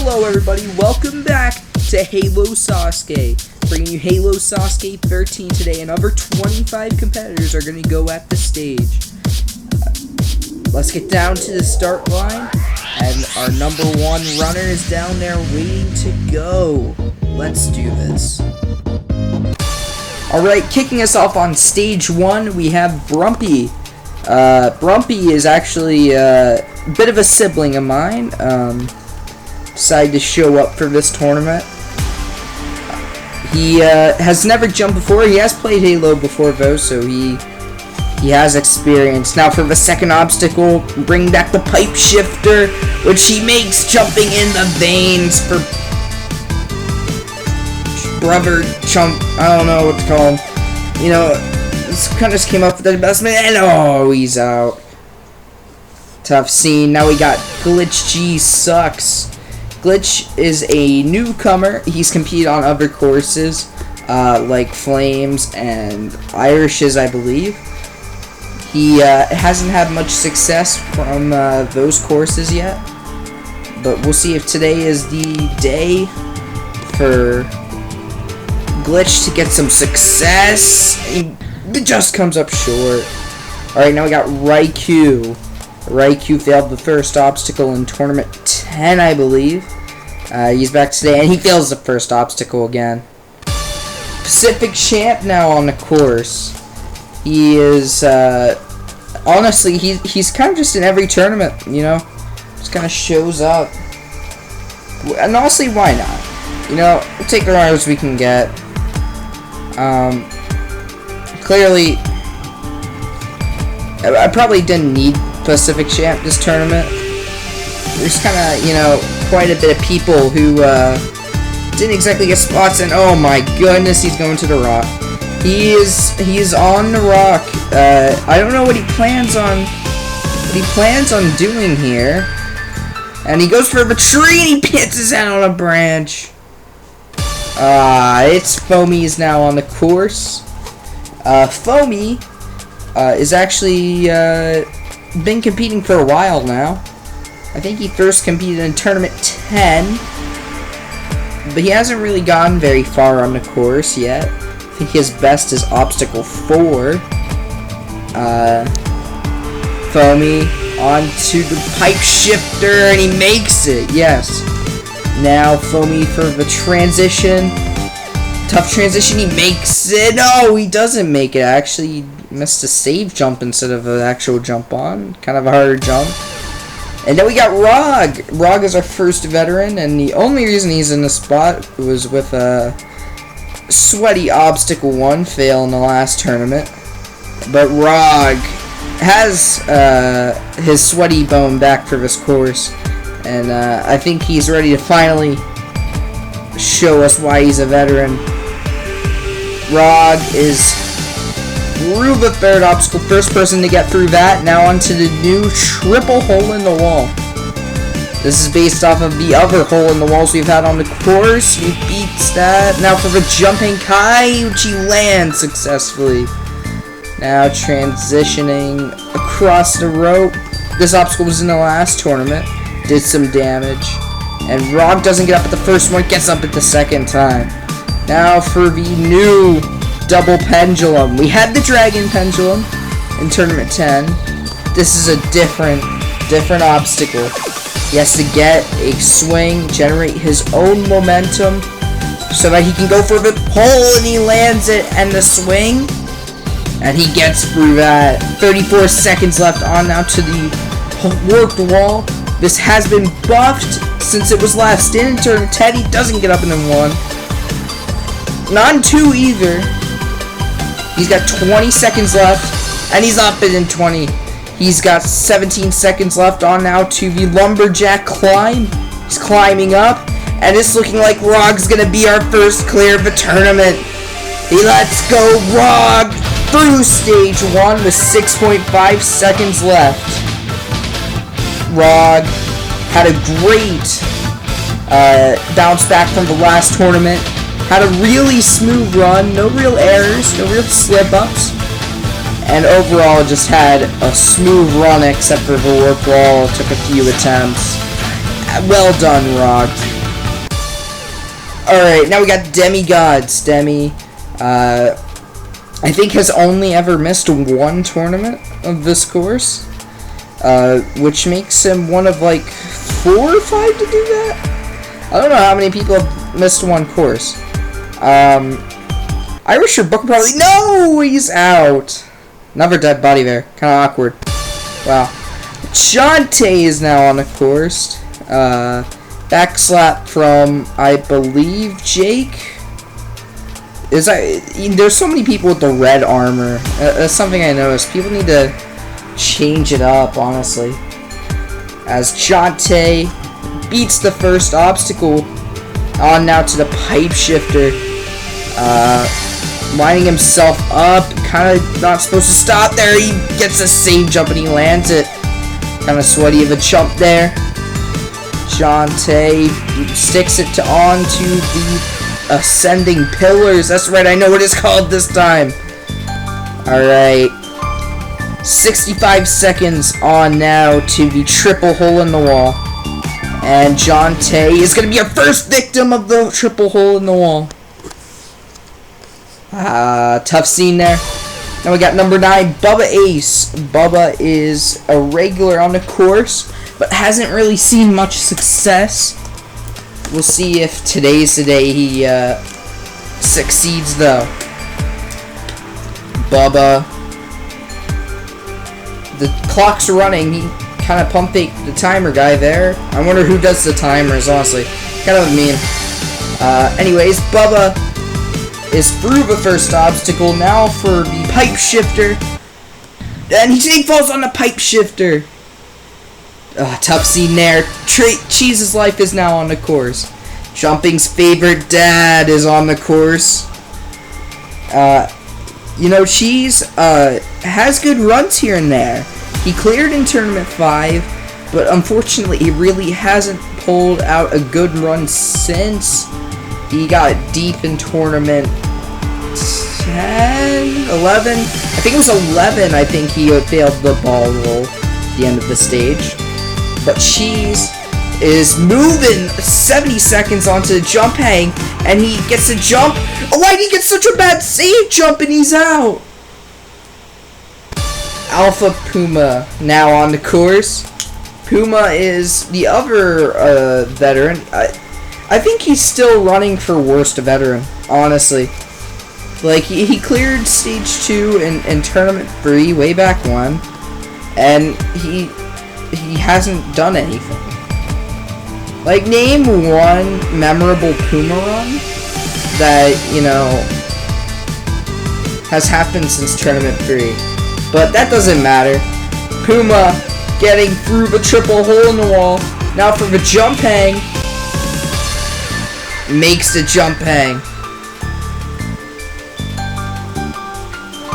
Hello everybody, welcome back to Halo Sasuke. Bringing you Halo Sasuke 13 today, and over 25 competitors are going to go at the stage. Let's get down to the start line, and our number one runner is down there waiting to go. Let's do this. Alright, kicking us off on stage 1, we have Brumpy. Brumpy is actually a bit of a sibling of mine. Decided to show up for this tournament. He has never jumped before. He has played Halo before though, so he has experience. Now for the second obstacle, bring back the pipe shifter, which he makes, jumping in the veins for brother chunk. I don't know what to call him. You know, this kind of just came up with the best man, and oh, he's out. Tough scene. Now we got Glitch G Sucks. Glitch is a newcomer. He's competed on other courses, like Flames and Irish's, I believe. He hasn't had much success from those courses yet, but we'll see if today is the day for Glitch to get some success. It just comes up short. Alright, now we got Raikou. Raikou failed the first obstacle in Tournament 10, I believe. He's back today, and he fails the first obstacle again. Pacific Champ now on the course. He is, honestly, he's kind of just in every tournament, you know? Just kind of shows up. And honestly, why not? You know, we'll take the runners we can get. Clearly, I probably didn't need Pacific Champ this tournament. There's kind of, you know, quite a bit of people who didn't exactly get spots, and oh my goodness, he's going to the rock. He's on the rock. I don't know what he plans on doing here. And he goes for the tree, and he hits his head on a branch. It's Foamy's now on the course. Foamy is actually been competing for a while now. I think he first competed in Tournament 10, but he hasn't really gotten very far on the course yet. I think his best is Obstacle 4. Foamy onto the pipe shifter, and he makes it, yes. Now Foamy for the transition. Tough transition, he makes it. No, he doesn't make it. Actually, he missed a save jump instead of an actual jump on. Kind of a harder jump. And then we got Rog. Rog is our first veteran, and the only reason he's in the spot was with a sweaty Obstacle 1 fail in the last tournament. But Rog has his sweaty bone back for this course, and I think he's ready to finally show us why he's a veteran. Rog is through the third obstacle, first person to get through that. Now onto the new triple hole in the wall. This is based off of the other hole in the walls we've had on the course. He beats that. Now for the jumping Kai, which he lands successfully. Now transitioning across the rope. This obstacle was in the last tournament. Did some damage. And Rog doesn't get up at the first one, gets up at the second time. Now for the new double pendulum. We had the dragon pendulum in Tournament 10. This is a different obstacle. He has to get a swing, generate his own momentum, so that he can go for the pole, and he lands it, and the swing, and he gets through that. 34 seconds left on now to the warped wall. This has been buffed since it was last in Tournament 10. He doesn't get up in 1. Not in 2 either. He's got 20 seconds left, and he's up in 20. He's got 17 seconds left on now to the lumberjack climb. He's climbing up, and it's looking like Rog's gonna be our first clear of the tournament. Let's go, Rog, through stage 1 with 6.5 seconds left. Rog had a great bounce back from the last tournament. Had a really smooth run, no real errors, no real slip-ups, and overall just had a smooth run except for the warp wall. Took a few attempts. Well done, Rog. Alright, now we got Demigods. Demi, I think has only ever missed one tournament of this course. Which makes him one of like 4 or 5 to do that? I don't know how many people have missed one course. Irish or Book probably. No! He's out! Another dead body there. Kinda awkward. Wow. Shantae is now on the course. Backslap from, I believe, Jake? There's so many people with the red armor. That's something I noticed. People need to change it up, honestly. As Shantae beats the first obstacle. On now to the pipe shifter. Lining himself up. Kind of not supposed to stop there. He gets a safe jump and he lands it. Kind of sweaty of a jump there. Shantae sticks it onto the ascending pillars. That's right, I know what it's called this time. Alright. 65 seconds on now to the triple hole in the wall. And Shantae is going to be our first victim of the triple hole in the wall. Tough scene there. Now we got number 9, Bubba Ace. Bubba is a regular on the course, but hasn't really seen much success. We'll see if today's the day he succeeds, though. Bubba. The clock's running. He kind of pumped the timer guy there. I wonder who does the timers, honestly. Kind of mean. Anyways, Bubba is through the first obstacle. Now for the pipe shifter. And he falls on the pipe shifter. Tough scene there. Cheese's life is now on the course. Jumping's favorite dad is on the course. You know, Cheese has good runs here and there. He cleared in Tournament 5, but unfortunately he really hasn't pulled out a good run since. He got deep in Tournament 10, 11. I think it was 11, I think he failed the ball roll at the end of the stage. But Cheese is moving 70 seconds onto the jump hang, and he gets a jump. Oh, why did he get such a bad save jump and he's out? Alpha Puma now on the course. Puma is the other veteran. I think he's still running for worst veteran, honestly. Like, he cleared stage 2 in Tournament 3 way back when, and he hasn't done anything. Like, name one memorable Puma run that, you know, has happened since Tournament 3. But that doesn't matter. Puma getting through the triple hole in the wall. Now for the jump hang. Makes the jump hang.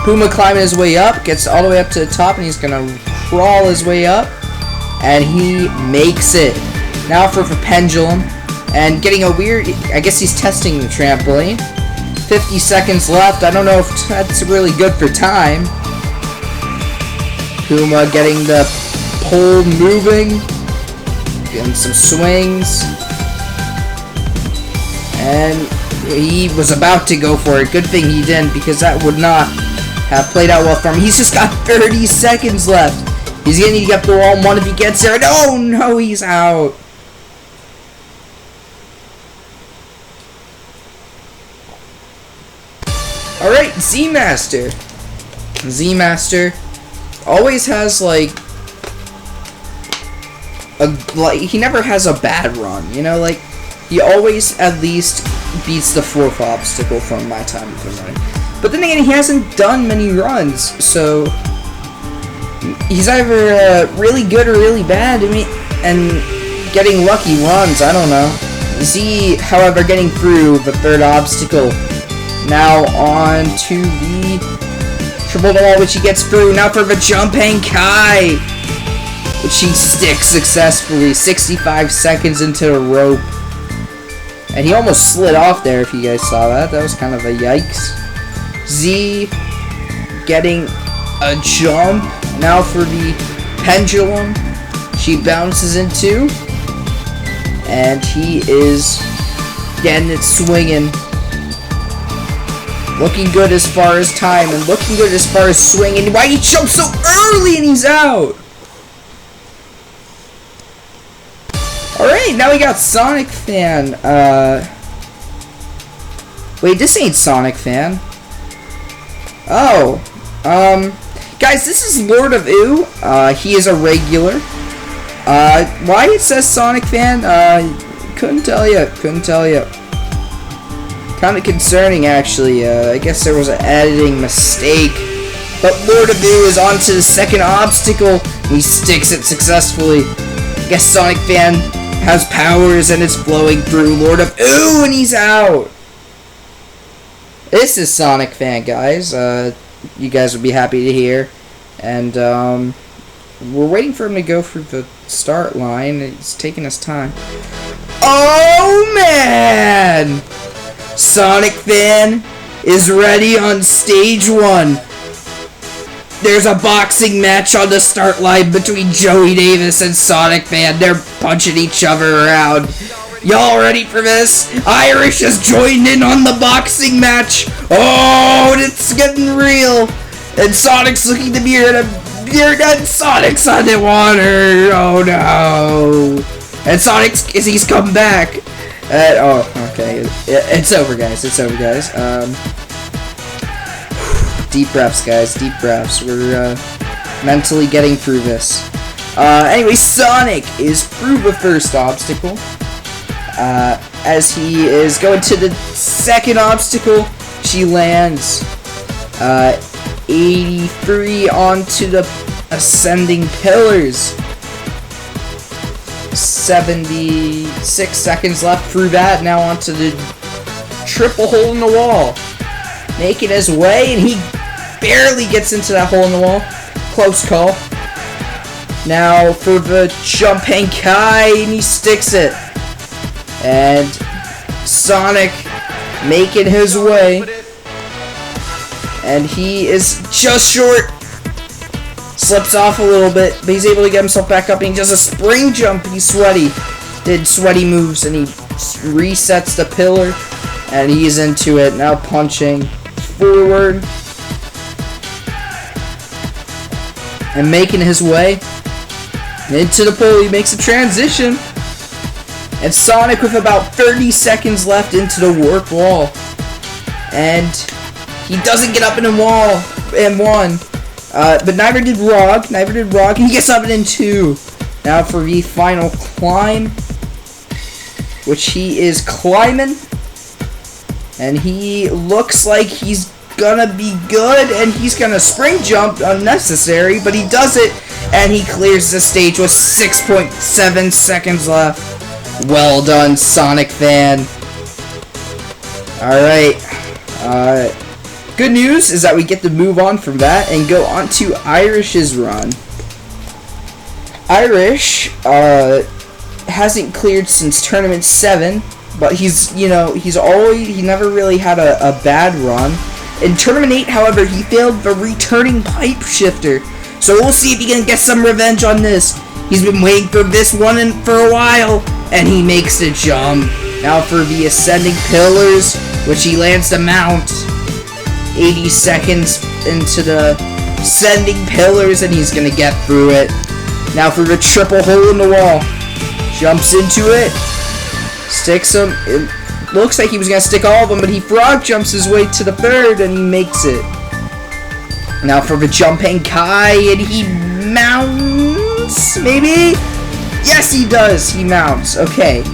Puma climbing his way up. Gets all the way up to the top and he's going to crawl his way up. And he makes it. Now for the pendulum. And getting a weird... I guess he's testing the trampoline. 50 seconds left. I don't know if that's really good for time. Puma getting the pole moving. Getting some swings. And he was about to go for it. Good thing he didn't, because that would not have played out well for him. He's just got 30 seconds left. He's gonna need to get the wall one if he gets there. Oh no, he's out. Alright, Z-Master. Z-Master always has he never has a bad run, you know, like he always at least beats the 4th obstacle from my time of him running. But then again, he hasn't done many runs, so he's either really good or really bad. I mean, and getting lucky runs, I don't know. Z, however, getting through the 3rd obstacle. Now on to the triple wall, which he gets through. Now for the jump hang Kai, which he sticks successfully. 65 seconds into the rope. And he almost slid off there, if you guys saw that. That was kind of a yikes. Z getting a jump. Now for the pendulum. She bounces into. And he is Getting it swinging. Looking good as far as time and looking good as far as swinging. Why he jumped so early and he's out? Alright, now we got Sonic Fan. Wait, this ain't Sonic Fan. Oh. Guys, this is Lord of Ooh. He is a regular. Why it says Sonic Fan? Couldn't tell you. Kind of concerning, actually. I guess there was an editing mistake. But Lord of Ooh is on to the second obstacle. He sticks it successfully. I guess Sonic Fan has powers and it's flowing through Lord of Ooh and he's out. This is Sonic Fan, guys. You guys would be happy to hear. And we're waiting for him to go through the start line. It's taking us time. Oh man! Sonic Fan is ready on stage 1. There's a boxing match on the start line between Joey Davis and Sonic Fan. They're punching each other around. Y'all ready for this? Irish has joined in on the boxing match. Oh, it's getting real. And Sonic's looking to be here to and Sonic's underwater. Oh no. And he's come back. Oh, okay. It's over, guys. Deep breaths, guys. Deep breaths. We're mentally getting through this. Anyway, Sonic is through the first obstacle. As he is going to the second obstacle, she lands 83 onto the ascending pillars. 76 seconds left through that. Now onto the triple hole in the wall. Making his way, and he barely gets into that hole in the wall. Close call. Now for the jumping Kai, and he sticks it. And Sonic making his way. And he is just short. Slips off a little bit, but he's able to get himself back up, and he does a spring jump. He's sweaty. Did sweaty moves, and he resets the pillar, and he's into it. Now punching forward. And making his way into the pole. He makes a transition. And Sonic with about 30 seconds left into the warp wall. And he doesn't get up in the wall in 1. But neither did Rog. And he gets up in 2. Now for the final climb, which he is climbing. And he looks like he's gonna be good. And he's gonna spring jump, unnecessary. But he does it. And he clears the stage with 6.7 seconds left. Well done, Sonic Fan. Alright. Good news is that we get to move on from that and go on to Irish's run. Irish hasn't cleared since Tournament 7, but he never really had a bad run. In Tournament 8, however, he failed the returning pipe shifter. So we'll see if he can get some revenge on this. He's been waiting for this one for a while, and he makes the jump. Now for the ascending pillars, which he lands the mount. 80 seconds into the ascending pillars, and he's gonna get through it. Now for the triple hole in the wall. Jumps into it. Sticks him. It looks like he was gonna stick all of them, but he frog jumps his way to the third, and he makes it. Now for the jumping Kai, and he mounts, maybe? Yes, he does. He mounts. Okay.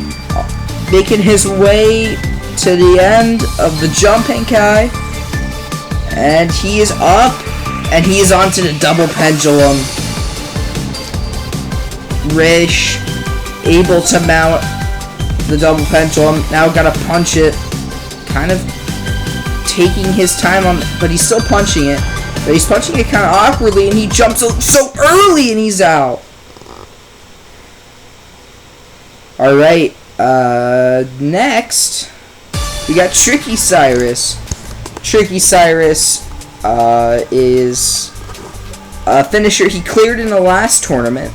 Making his way to the end of the jumping Kai. And he is up. And he is onto the double pendulum. Rish able to mount the double pendulum. Now gotta punch it. Kind of taking his time on, but he's still punching it. But he's punching it kind of awkwardly, and he jumps so early, and he's out. Alright, next, we got Tricky Cyrus. Tricky Cyrus is a finisher he cleared in the last tournament,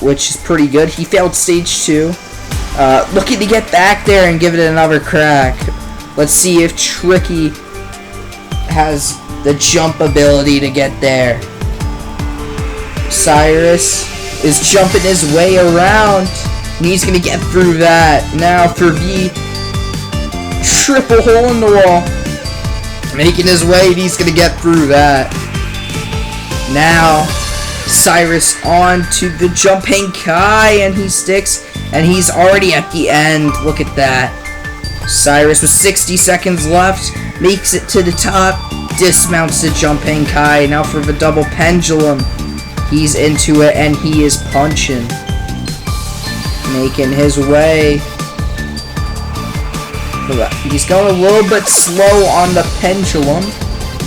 which is pretty good. He failed stage 2. Looking to get back there and give it another crack. Let's see if Tricky has the jump ability to get there. Cyrus is jumping his way around. And he's going to get through that. Now for V. Triple hole in the wall. Making his way, and he's going to get through that. Now, Cyrus on to the jumping Kai, and he sticks, and he's already at the end. Look at that. Cyrus with 60 seconds left, makes it to the top, dismounts the jumping Kai. Now for the double pendulum. He's into it, and he is punching. Making his way. He's going a little bit slow on the pendulum,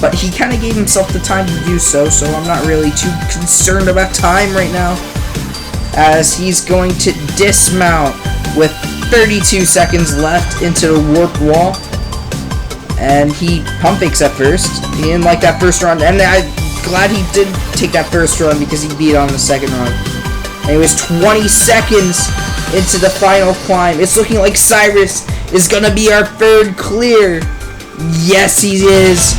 but he kind of gave himself the time to do so, so I'm not really too concerned about time right now, as he's going to dismount with 32 seconds left into the warp wall, and he pump fakes at first. He didn't like that first run, and I'm glad he did take that first run because he beat on the second run. And it was 20 seconds into the final climb. It's looking like Cyrus is gonna be our third clear. Yes, he is.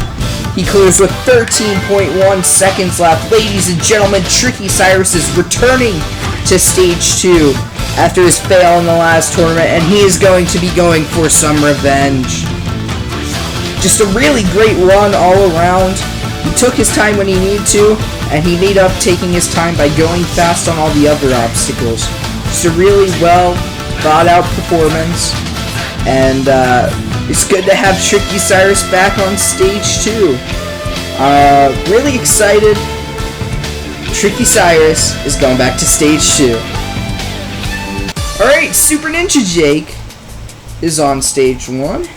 He clears with 13.1 seconds left. Ladies and gentlemen, Tricky Cyrus is returning to stage 2 after his fail in the last tournament, and he is going to be going for some revenge. Just a really great run all around. He took his time when he needed to, and he made up taking his time by going fast on all the other obstacles. Just a really well thought out performance, and it's good to have Tricky Cyrus back on stage 2. Really excited. Tricky Cyrus is going back to stage 2. Alright, Super Ninja Jake is on stage 1.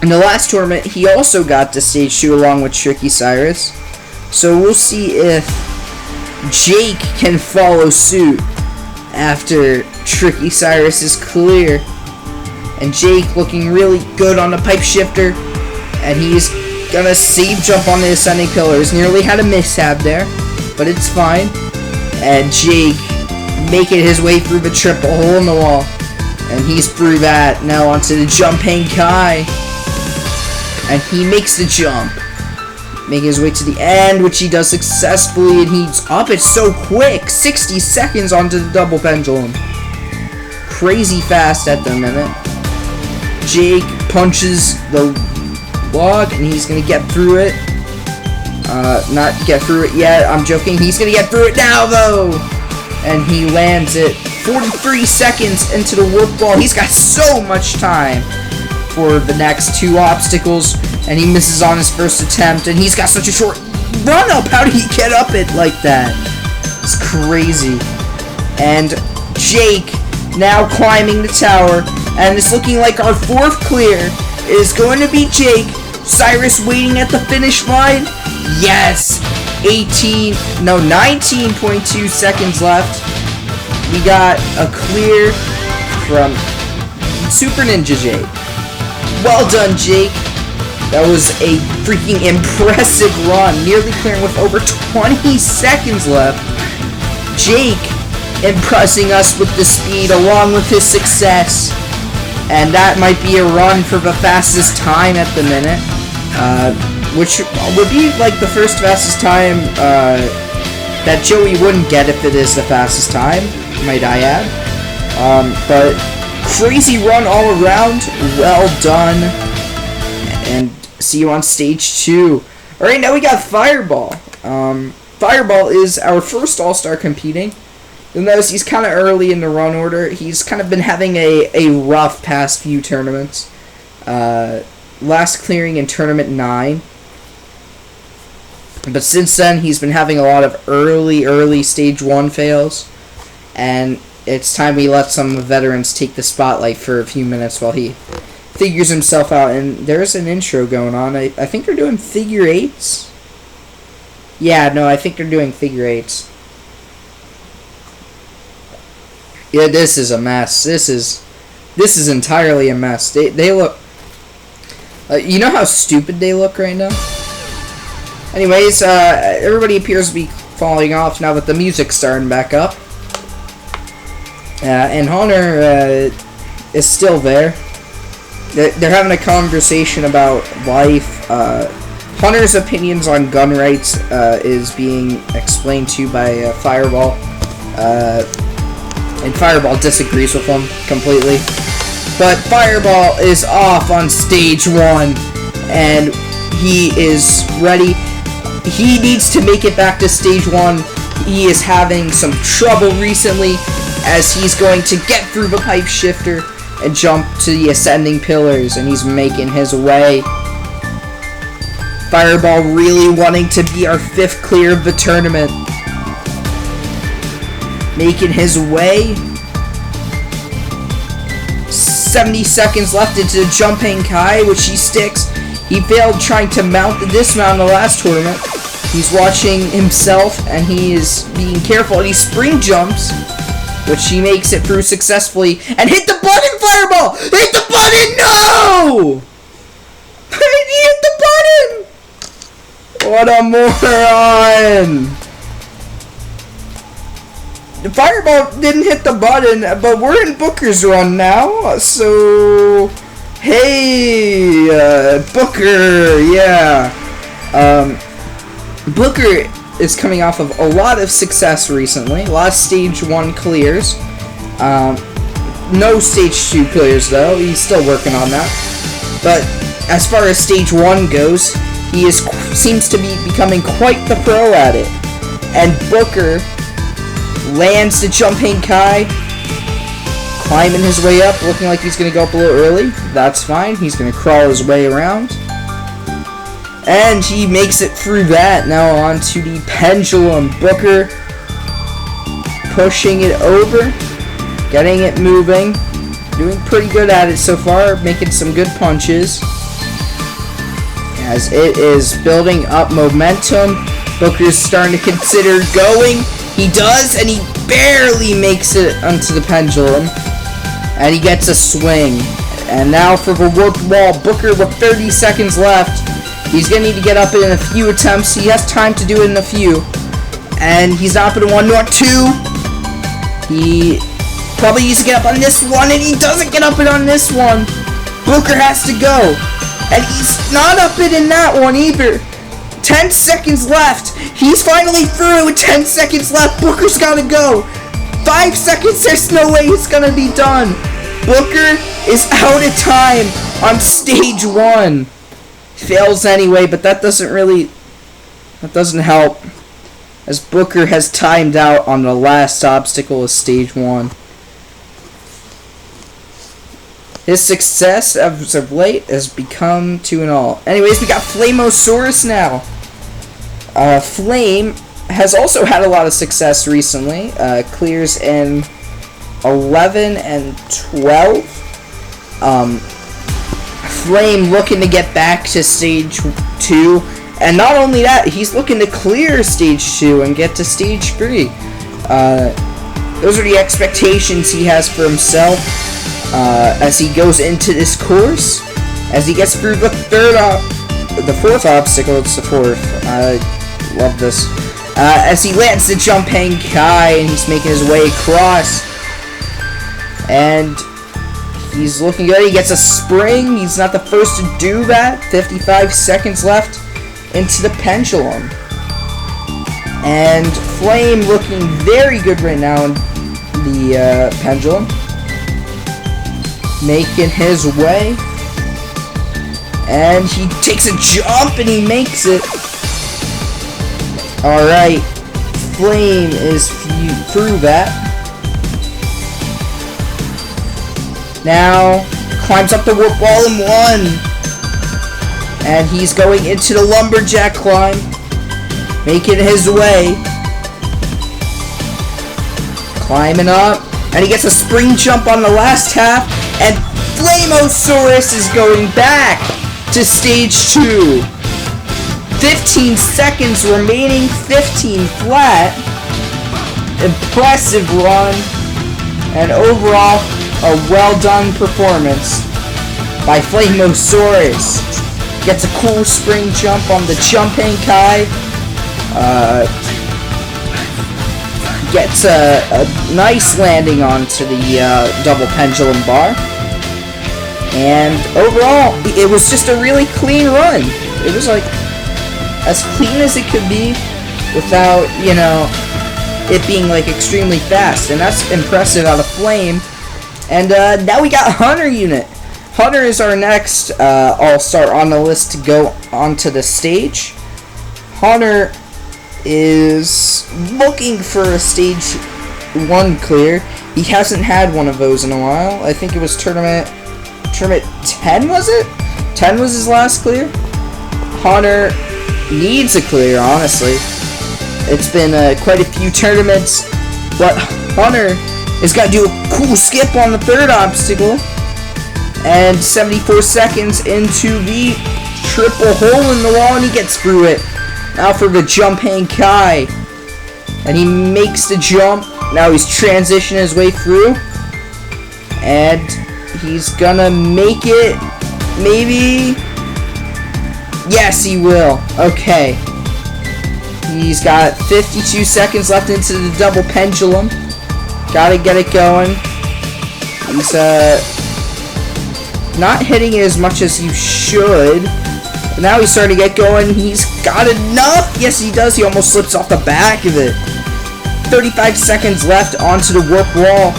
In the last tournament, he also got to stage 2 along with Tricky Cyrus. So we'll see if Jake can follow suit after Tricky Cyrus is clear. And Jake looking really good on the pipe shifter. And he's gonna save jump on the ascending pillars. Nearly had a mishap there, but it's fine. And Jake making his way through the triple hole in the wall. And he's through that. Now onto the jumping Kai. And he makes the jump. Making his way to the end, which he does successfully. And he's up it so quick. 60 seconds onto the double pendulum. Crazy fast at the minute. Jake punches the log, and he's going to get through it. Not get through it yet. I'm joking. He's going to get through it now, though. And he lands it 43 seconds into the warp wall. He's got so much time for the next 2 obstacles, and he misses on his first attempt, and he's got such a short run up. How did he get up it like that? It's crazy. And Jake now climbing the tower, and it's looking like our 4th clear is going to be Jake. Cyrus waiting at the finish line. Yes, 19.2 seconds left. We got a clear from Super Ninja Jake. Well done, Jake. That was a freaking impressive run, nearly clearing with over 20 seconds left. Jake impressing us with the speed along with his success. And that might be a run for the fastest time at the minute. Which would be like the first fastest time that Joey wouldn't get if it is the fastest time, might I add. But crazy run all around. Well done. And see you on stage 2. Alright, now we got Fireball. Fireball is our first All-Star competing. You'll notice he's kind of early in the run order. He's kind of been having a rough past few tournaments. Last clearing in Tournament 9. But since then, he's been having a lot of early Stage 1 fails. And it's time we let some veterans take the spotlight for a few minutes while he figures himself out. And there's an intro going on. I think they're doing figure 8s. Yeah, no, I think they're doing figure 8s. Yeah, this is a mess. This is entirely a mess. They look... you know how stupid they look right now? Anyways, everybody appears to be falling off now that the music's starting back up. And Hunter is still there. They're having a conversation about life. Hunter's opinions on gun rights is being explained to by Fireball. And Fireball disagrees with him completely. But Fireball is off on stage 1, and he is ready. He needs to make it back to stage 1. He is having some trouble recently, as he's going to get through the pipe shifter and jump to the ascending pillars, and he's making his way. Fireball really wanting to be our 5th clear of the tournament. Making his way. 70 seconds left into the jumping Kai, which he sticks. He failed trying to mount the dismount in the last tournament. He's watching himself, and he is being careful, and he spring jumps, which he makes it through successfully. And hit the button, Fireball! Hit the button! No! He hit the button! What a moron! The Fireball didn't hit the button, but we're in Booker's run now, so... Hey, Booker, yeah. Booker is coming off of a lot of success recently. A lot of stage 1 clears. No stage 2 clears, though. He's still working on that. But as far as stage 1 goes, he seems to be becoming quite the pro at it. And Booker lands the jumping Kai, climbing his way up, looking like he's going to go up a little early. That's fine. He's going to crawl his way around. And he makes it through that. Now on to the pendulum. Booker pushing it over, getting it moving, doing pretty good at it so far, making some good punches. As it is building up momentum, Booker's starting to consider going. He does, and he barely makes it onto the pendulum. And he gets a swing. And now for the warped wall, Booker with 30 seconds left. He's going to need to get up in a few attempts. He has time to do it in a few. And he's not up in 1, not 2. He probably needs to get up on this one, and he doesn't get up on this one. Booker has to go. And he's not up in that one either. 10 seconds left. He's finally through with 10 seconds left. Booker's got to go. 5 seconds. There's no way it's going to be done. Booker is out of time on stage 1. Fails anyway, but that doesn't help, as Booker has timed out on the last obstacle of stage 1. His success as of late has become 2-0. Anyways, we got Flamosaurus now. Flame has also had a lot of success recently. Clears in 11 and 12. Flame looking to get back to stage 2. And not only that, he's looking to clear stage 2 and get to stage 3. Those are the expectations he has for himself as he goes into this course. As he gets through the 4th obstacle, it's the 4th. I love this. As he lands the jumping Kai, and he's making his way across. And he's looking good. He gets a spring. He's not the first to do that. 55 seconds left into the pendulum. And Flame looking very good right now in the pendulum. Making his way. And he takes a jump and he makes it. Alright. Flame is through that. Now, climbs up the warp wall in 1. And he's going into the lumberjack climb. Making his way. Climbing up. And he gets a spring jump on the last half. And Flamosaurus is going back to stage 2. 15 seconds remaining. 15 flat. Impressive run. And overall, a well-done performance by Flamosaurus. Gets a cool spring jump on the jumping Kai. gets a nice landing onto the double pendulum bar. And overall, it was just a really clean run. It was like as clean as it could be without, you know, it being like extremely fast. And that's impressive out of Flame. And now we got Hunter unit. Hunter is our next all-star on the list to go onto the stage. Hunter is looking for a stage 1 clear. He hasn't had one of those in a while. I think it was tournament 10, was it? 10 was his last clear. Hunter needs a clear, honestly. It's been quite a few tournaments, but Hunter has got to do a cool skip on the third obstacle. And 74 seconds into the triple hole in the wall, and he gets through it. Now for the jump hang Kai. And he makes the jump. Now he's transitioning his way through. And he's gonna make it. Maybe. Yes, he will. Okay. He's got 52 seconds left into the double pendulum. Gotta get it going. He's not hitting it as much as you should. But now he's starting to get going. He's got enough. Yes, he does. He almost slips off the back of it. 35 seconds left onto the warp wall.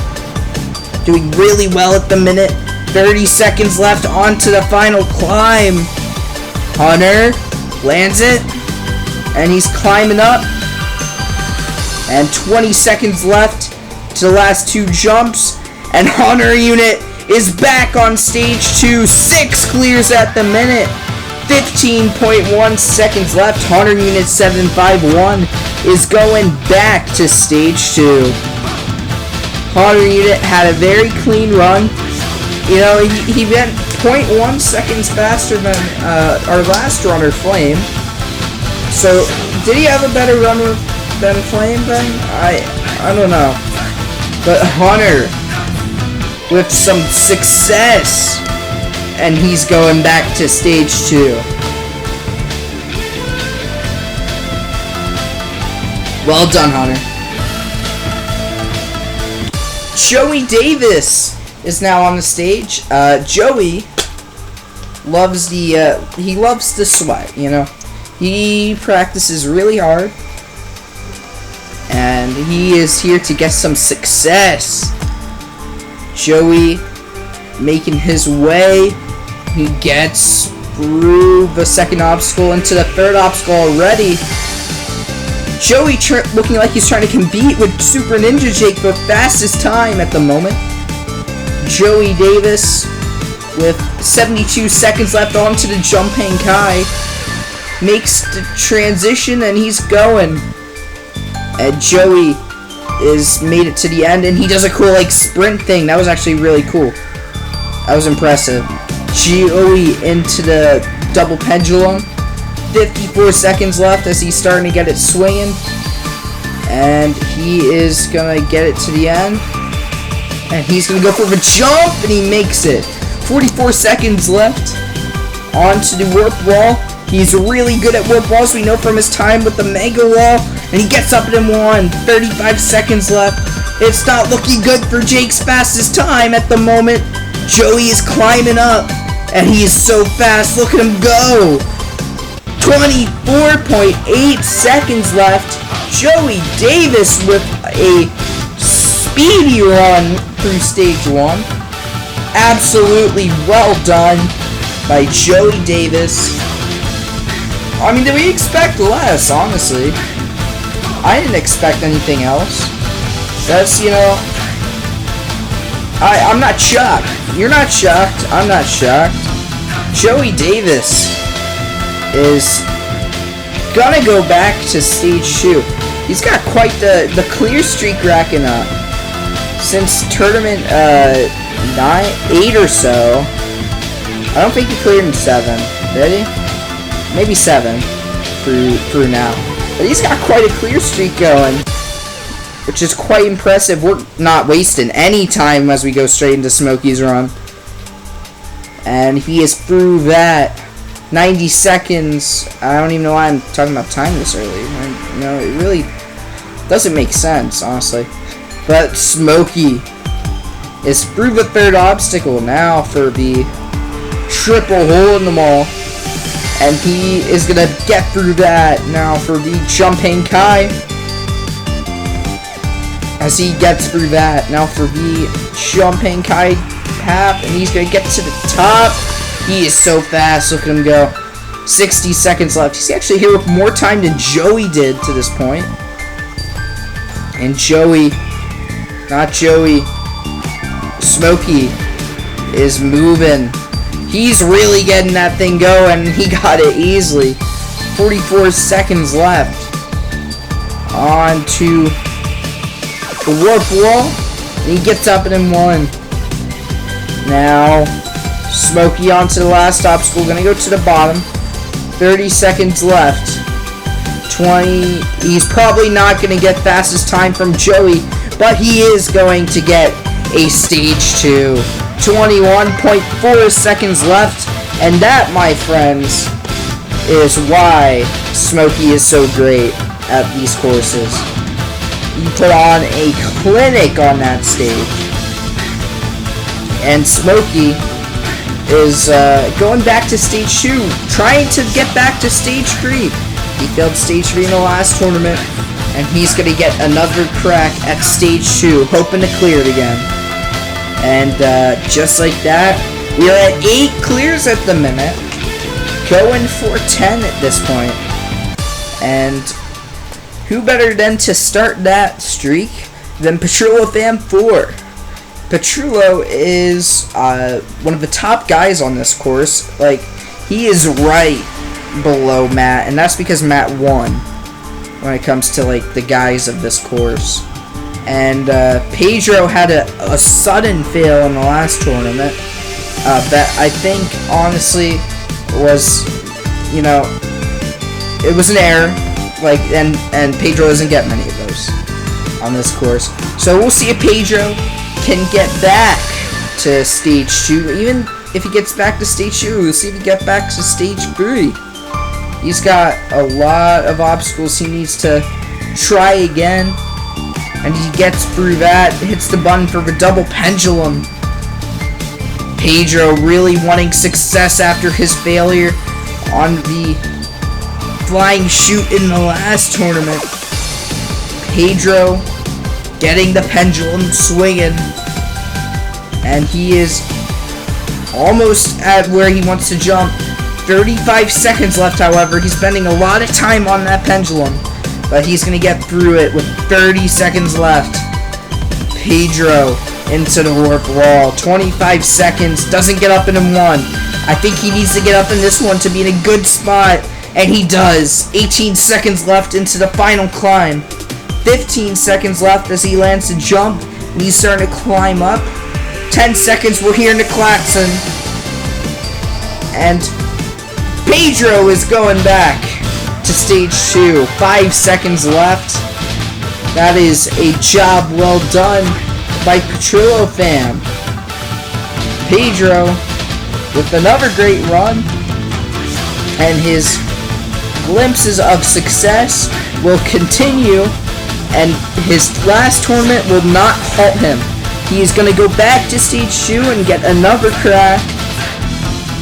Doing really well at the minute. 30 seconds left onto the final climb. Hunter lands it. And he's climbing up. And 20 seconds left to the last 2 jumps. And Hunter unit is back on stage 2. 6 clears at the minute. 15.1 seconds left. Hunter unit 751 is going back to stage 2. Hunter unit had a very clean run. You know, he went 0.1 seconds faster than our last runner, Flame. So, did he have a better run than Flame then? I don't know. But Hunter with some success, and he's going back to stage 2. Well done, Hunter. Joey Davis is now on the stage. Joey loves he loves the sweat, you know. He practices really hard, and he is here to get some success. Joey making his way. He gets through the second obstacle into the third obstacle already. Joey looking like he's trying to compete with Super Ninja Jake for fastest time at the moment. Joey Davis with 72 seconds left onto the jump hang Kai. Makes the transition and he's going. And Joey is made it to the end, and he does a cool like sprint thing. That was actually really cool. That was impressive. Joey into the double pendulum. 54 seconds left as he's starting to get it swinging. And he is gonna get it to the end. And he's gonna go for the jump, and he makes it. 44 seconds left. Onto the warp wall. He's really good at warp walls, we know from his time with the Mega Wall. And he gets up in one. 35 seconds left. It's not looking good for Jake's fastest time at the moment. Joey is climbing up. And he is so fast. Look at him go. 24.8 seconds left. Joey Davis with a speedy run through stage 1. Absolutely well done by Joey Davis. I mean, did we expect less, honestly? I didn't expect anything else. That's, you know... I'm not shocked. You're not shocked. I'm not shocked. Joey Davis is gonna go back to stage 2. He's got quite the clear streak racking up. Since tournament 8 or so. I don't think he cleared in 7. Did he? Maybe 7 through now. But he's got quite a clear streak going, which is quite impressive. We're not wasting any time as we go straight into Smokey's run. And he is through that. 90 seconds. I don't even know why I'm talking about time this early. You know, it really Doesn't make sense, honestly. But Smokey is through the third obstacle. Now for the triple hole in the wall. And he is going to get through that. Now for the jumping Kai. As he gets through that. Now for the jumping Kai path. And he's going to get to the top. He is so fast. Look at him go. 60 seconds left. He's actually here with more time than Joey did to this point. And Joey, not Joey, Smokey is moving. He's really getting that thing going. He got it easily. 44 seconds left. On to the warp wall. And he gets up and in one. Now, Smokey onto the last obstacle. Gonna go to the bottom. 30 seconds left. 20. He's probably not going to get fastest time from Joey, but he is going to get a stage 2. 21.4 seconds left, and that, my friends, is why Smokey is so great at these courses. He put on a clinic on that stage, and Smokey is going back to stage 2, trying to get back to stage 3. He failed stage 3 in the last tournament, and he's going to get another crack at stage 2, hoping to clear it again. And just like that, we are at 8 clears at the minute, going for 10 at this point. And who better than to start that streak than Petrillo Fam 4? Petrillo is one of the top guys on this course. Like, he is right below Matt, and that's because Matt won when it comes to like the guys of this course. And Pedro had a sudden fail in the last tournament that I think honestly was, you know, it was an error. Like, and Pedro doesn't get many of those on this course. So we'll see if Pedro can get back to stage 2. Even if he gets back to stage 2, we'll see if he gets back to stage 3. He's got a lot of obstacles he needs to try again. And he gets through that, hits the button for the double pendulum. Pedro really wanting success after his failure on the flying chute in the last tournament. Pedro getting the pendulum swinging. And he is almost at where he wants to jump. 35 seconds left, however. He's spending a lot of time on that pendulum, but he's going to get through it with 30 seconds left. Pedro into the warp wall. 25 seconds. Doesn't get up in one. I think he needs to get up in this one to be in a good spot, and he does. 18 seconds left into the final climb. 15 seconds left as he lands to jump, and he's starting to climb up. 10 seconds, we're hearing the klaxon. And Pedro is going back to stage 2. 5 seconds left. That is a job well done by Petrillo Fam. Pedro with another great run, and his glimpses of success will continue, and his last tournament will not halt him. He is going to go back to stage 2 and get another crack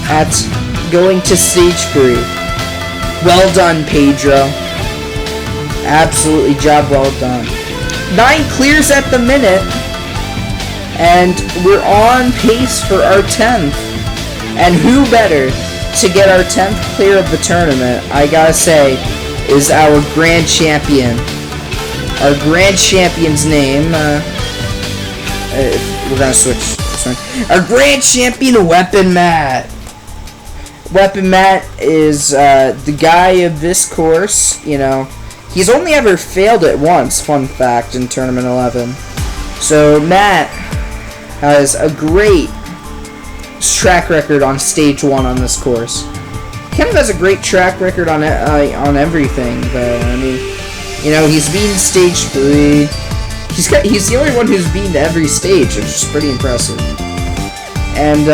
at going to stage 3. Well done, Pedro. Absolutely job well done. 9 clears at the minute, and we're on pace for our 10th. And who better to get our 10th clear of the tournament, I gotta say, is our grand champion. Our grand champion's name, we're gonna switch. Sorry. Our grand champion, Weapon Matt. Weapon Matt is the guy of this course. You know, he's only ever failed it once, fun fact, in Tournament 11. So Matt has a great track record on stage 1 on this course. Kind of has a great track record on everything, though. I mean, you know, he's beaten stage 3. He's the only one who's beaten every stage, which is pretty impressive. And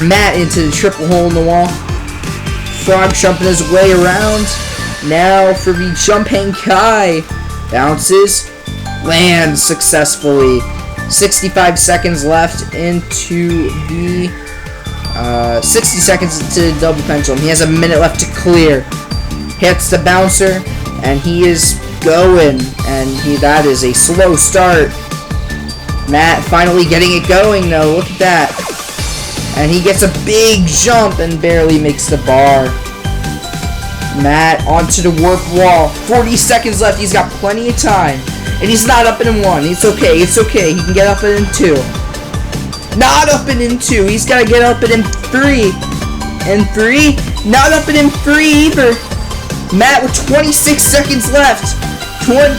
Matt into the triple hole in the wall. Frog jumping his way around. Now for the jumping Kai. Bounces. Lands successfully. 65 seconds left into the 60 seconds into the double pendulum. He has a minute left to clear. Hits the bouncer, and he is going. And that is a slow start. Matt finally getting it going though. Look at that. And he gets a big jump and barely makes the bar. Matt onto the warp wall. 40 seconds left. He's got plenty of time. And he's not up in 1. It's okay. It's okay. He can get up in 2. Not up in 2. He's got to get up in 3. And 3. Not up in 3 either. Matt with 26 seconds left.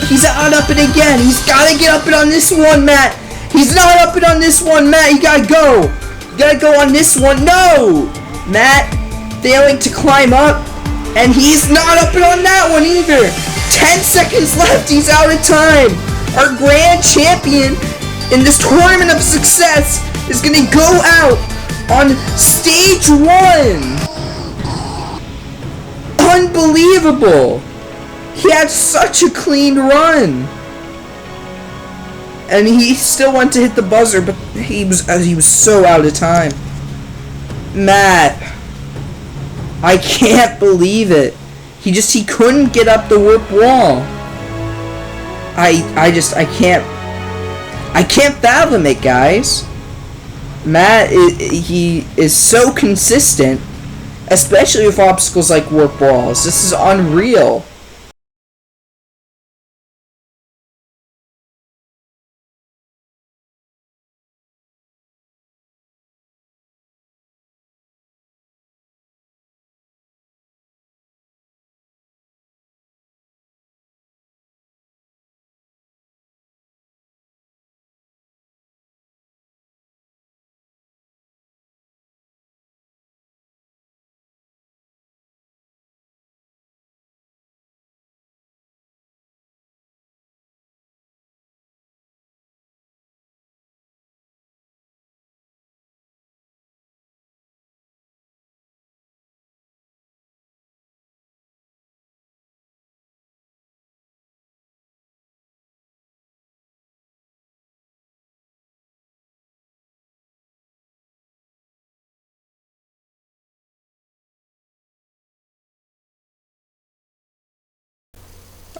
He's not up it again. He's got to get up it on this one, Matt. He's not up it on this one, Matt. You got to go. You got to go on this one. No. Matt failing to climb up. And he's not up it on that one either. 10 seconds left. He's out of time. Our grand champion in this tournament of success is going to go out on stage 1. Unbelievable. He had such a clean run. And he still went to hit the buzzer, but he was so out of time. Matt, I can't believe it. He couldn't get up the warp wall. I can't fathom it, guys. Matt, he is so consistent, especially with obstacles like warp walls. This is unreal.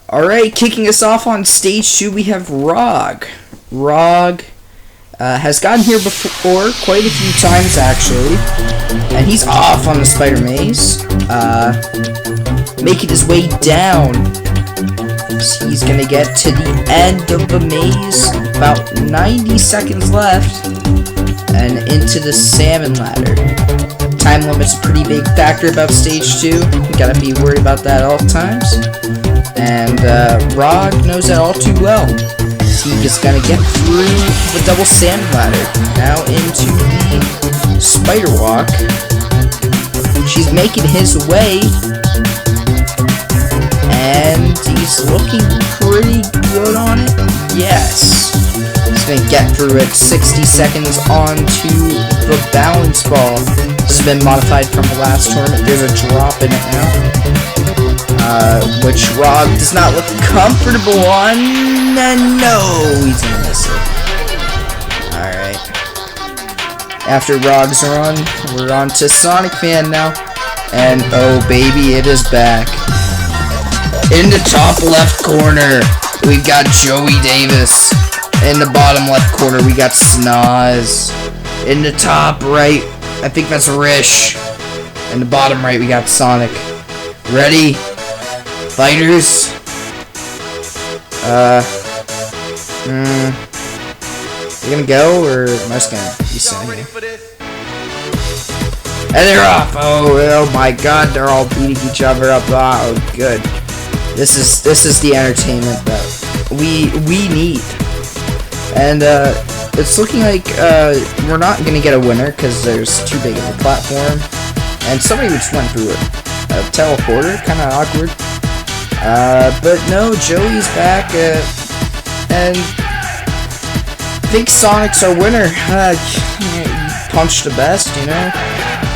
Alright, kicking us off on stage 2, we have Rog. Rog has gotten here before, quite a few times actually. And he's off on the spider maze. Making his way down. So he's gonna get to the end of the maze. About 90 seconds left. And into the salmon ladder. Time limit's a pretty big factor about stage 2. You gotta be worried about that at all times. And Rog knows that all too well. He is gonna get through the double salmon ladder. Now into the spider walk. She's making his way. And he's looking pretty good on it. Yes. He's gonna get through it. 60 seconds onto the balance ball. This has been modified from the last tournament. There's a drop in it now. Which Rog does not look comfortable on. And no, he's gonna miss it. Alright. After Rog's run, we're on to Sonic Fan now. And oh baby, it is back. In the top left corner, we've got Joey Davis. In the bottom left corner, we got Snoz. In the top right, I think that's Rish. In the bottom right, we got Sonic. Ready? Fighters? You gonna go, or am I just gonna be sitting here? And they're off! Oh my god, they're all beating each other up. Oh, good. This is the entertainment that we need. And it's looking like we're not gonna get a winner because there's too big of a platform, and somebody just went through a teleporter, kind of awkward. But no, Joey's back, and I think Sonic's our winner. Punch the best, you know.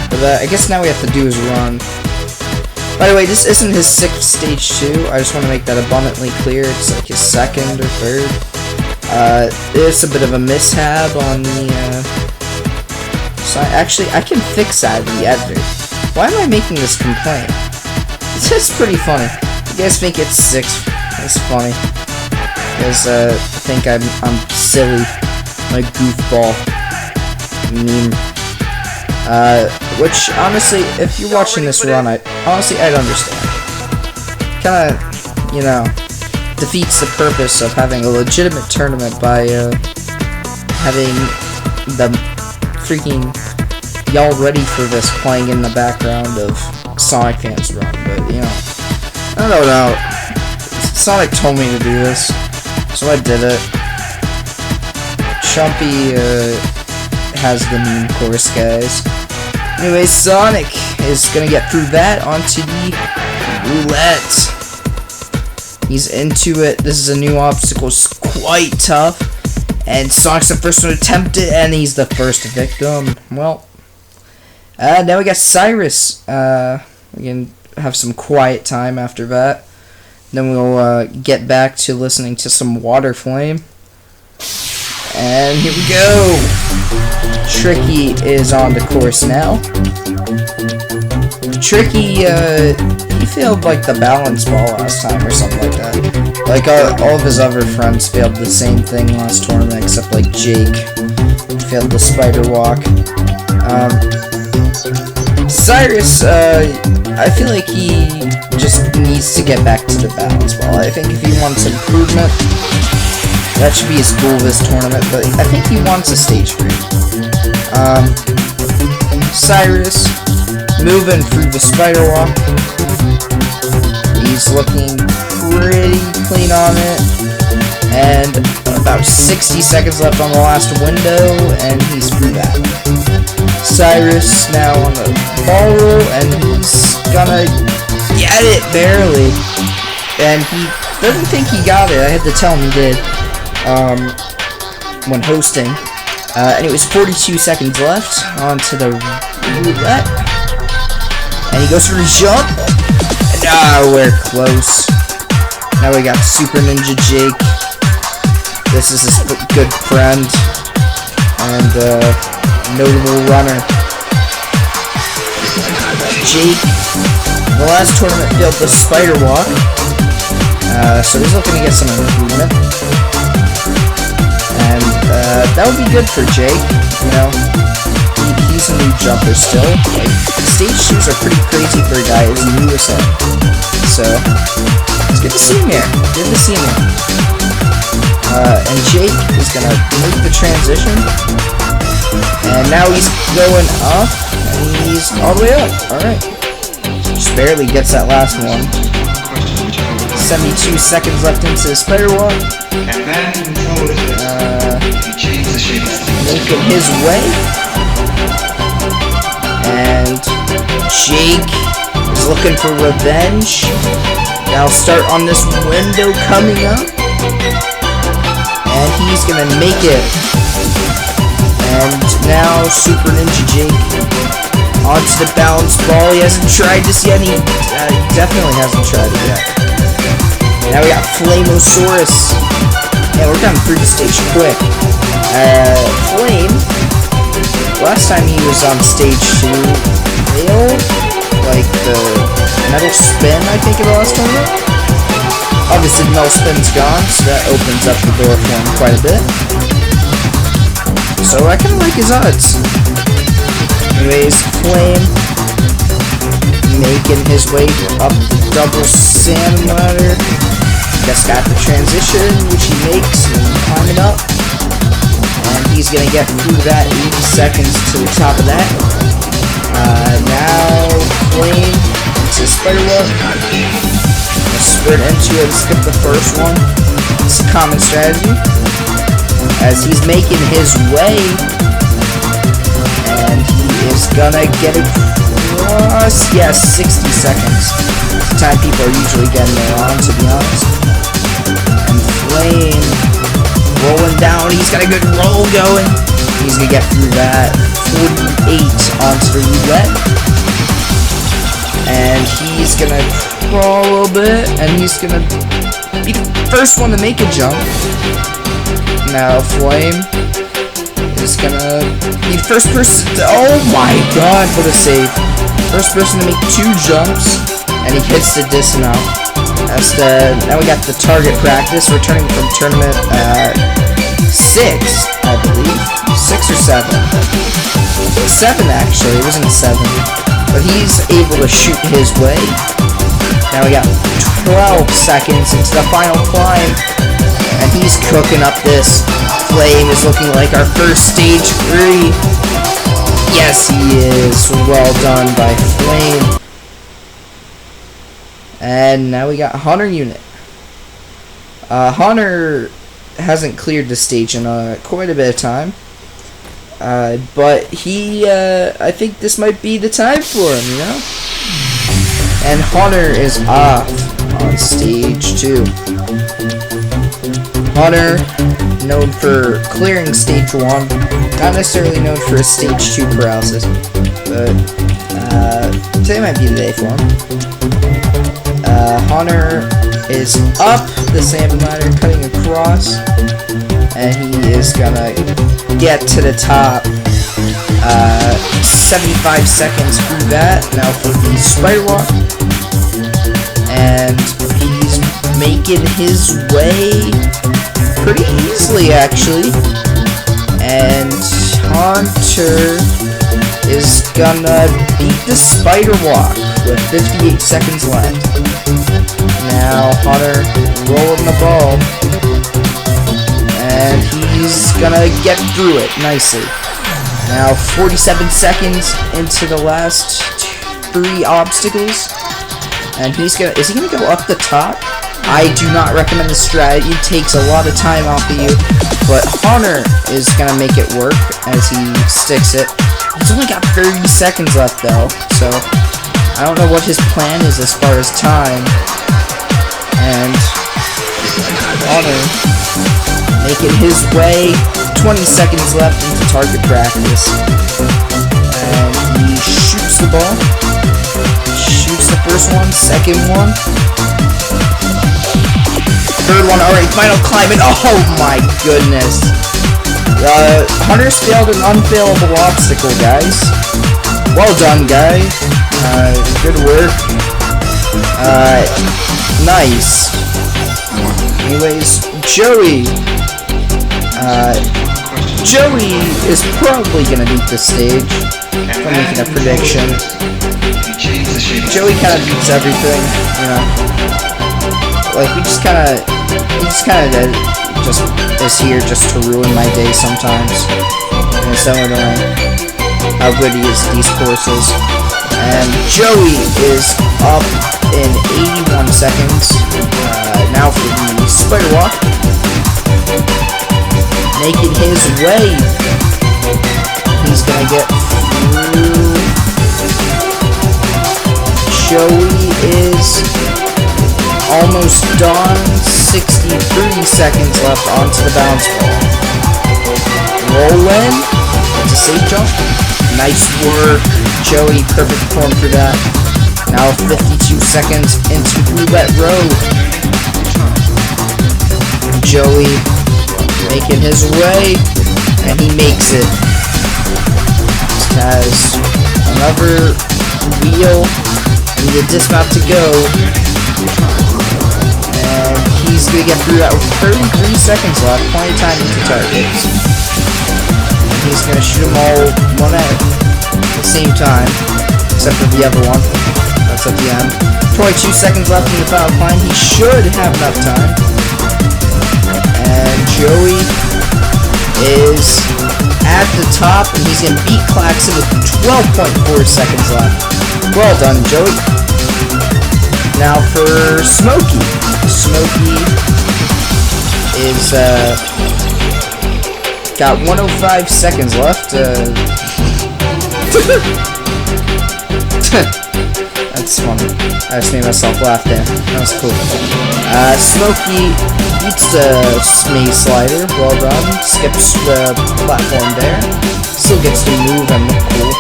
But I guess now we have to do his run. By the way, this isn't his 6th stage 2. I just want to make that abundantly clear. It's like his 2nd or 3rd. It's a bit of a mishap on the, side. Actually, I can fix that in the editor. Why am I making this complaint? This is pretty funny. You guys think it's 6. That's funny. Because, I think I'm silly. My goofball meme. Which, honestly, if you're watching this run, I'd understand. Kinda, you know, defeats the purpose of having a legitimate tournament by, having the freaking y'all ready for this playing in the background of Sonic fans run, but, you know, I don't know. Sonic told me to do this, so I did it. Chumpy, has the meme course, guys. Anyway, Sonic is gonna get through that onto the roulette. He's into it. This is a new obstacle. It's quite tough. And Sonic's the first one to attempt it, and he's the first victim. Well, now we got Cyrus. We can have some quiet time after that. Then we'll get back to listening to some Water Flame. And here we go. Tricky is on the course now. Tricky, he failed like the balance ball last time or something like that. Like all of his other friends failed the same thing last tournament, except like Jake failed the spider walk. Cyrus, I feel like he just needs to get back to the balance ball. I think if he wants improvement, that should be his goal this tournament, but I think he wants a stage 3. Cyrus, moving through the spider walk. He's looking pretty clean on it. And about 60 seconds left on the last window, and he's through that. Cyrus now on the ball roll, and he's gonna get it barely. And he doesn't think he got it. I had to tell him he did. When hosting. Anyways, 42 seconds left onto the roulette. And he goes for the jump. And, we're close. Now we got Super Ninja Jake. This is his good friend. And, notable runner. Jake, the last tournament, failed the spider walk. So he's looking to get some improvement. And that would be good for Jake, you know. He's a new jumper still. Like, stage 2s are pretty crazy for a guy as new as him. So, it's good to see him here. Good to see him here. And Jake is gonna make the transition. And now he's going up. And he's all the way up. Alright. Just barely gets that last one. 72 seconds left into the spider walk. Making his way. And Jake is looking for revenge. Now start on this window coming up. And he's gonna make it. And now Super Ninja Jake onto the balance ball. He hasn't tried this yet. He definitely hasn't tried it yet. Now we got Flamosaurus. Yeah, we're coming through the stage quick. Flame, last time he was on stage 2, failed, like, the metal spin, I think, of the last tournament. Obviously, the metal spin's gone, so that opens up the door for him quite a bit. So I kind of like his odds. Anyways, Flame, making his way up the double sand ladder. Just got the transition, which he makes, and climbing up. And he's gonna get through that 80 seconds to the top of that. Now, Flame, it's his spider walk. Sprint into it and skip the first one. It's a common strategy. As he's making his way. And he is gonna get across. Yes, 60 seconds. It's the time people are usually getting there on, to be honest. And Flame rolling down. He's got a good roll going. He's gonna get through that. 48 onto the roulette. And he's gonna crawl a little bit, and he's gonna be the first one to make a jump. Now Flame is gonna be the first person to, oh my god, what a save. First person to make 2 jumps, and he hits the dismount. Now we got the target practice, returning from tournament 6, I believe. 6 or 7. I think 7 actually, it wasn't 7. But he's able to shoot his way. Now we got 12 seconds into the final climb, and he's cooking up this. Flame is looking like our first stage 3. Yes, he is. Well done by Flame. And now we got Hunter unit. Hunter hasn't cleared the stage in quite a bit of time. But he, I think this might be the time for him, you know? And Hunter is off on stage 2. Hunter, known for clearing stage 1, not necessarily known for his stage 2 paralysis, but today might be the day for him. Hunter is up the salmon ladder, cutting across, and he is gonna get to the top. 75 seconds through that. Now for the spider walk, and he's making his way pretty easily actually. And Hunter is gonna beat the spider walk with 58 seconds left. Now Hunter rolling the ball, and he's gonna get through it nicely. Now 47 seconds into the last 3 obstacles, and is he gonna go up the top? I do not recommend this strategy. It takes a lot of time off of you, but Hunter is gonna make it work as he sticks it. He's only got 30 seconds left though, so I don't know what his plan is as far as time. And Hunter making his way, 20 seconds left into target practice. And he shoots the ball. Shoots the first one, second one. Third one, alright, final climb, and oh my goodness. Hunter's failed an unfailable obstacle, guys. Well done, guy. Good work. Nice. Anyways, Joey. Joey is probably gonna beat the stage. If I'm making a prediction. Joey kind of beats everything, you know. Like, he just kind of is here just to ruin my day sometimes. And it's so annoying how good he is at these courses. And Joey is up in 81 seconds. Now for the spider walk. Making his way. He's gonna get through. Joey is almost done. 63 seconds left onto the bounce ball. Rolling. It's a safe jump. Nice work, Joey. Perfect form for that. Now 52 seconds into Roulette Road. Joey making his way, and he makes it. Just has another wheel and the dismount to go. And he's gonna get through that with 33 seconds left, plenty of time into targets. And he's gonna shoot them all one at the same time, except for the other one. That's at the end. 22 seconds left in the final climb. He should have enough time. And Joey is at the top, and he's gonna beat Klaxon with 12.4 seconds left. Well done, Joey. Now for Smokey. Smokey is got 105 seconds left. That's funny. I just made myself laugh there. That was cool. Smokey beats the maze slider. Well done. Skips the platform there. Still gets to move and look cool.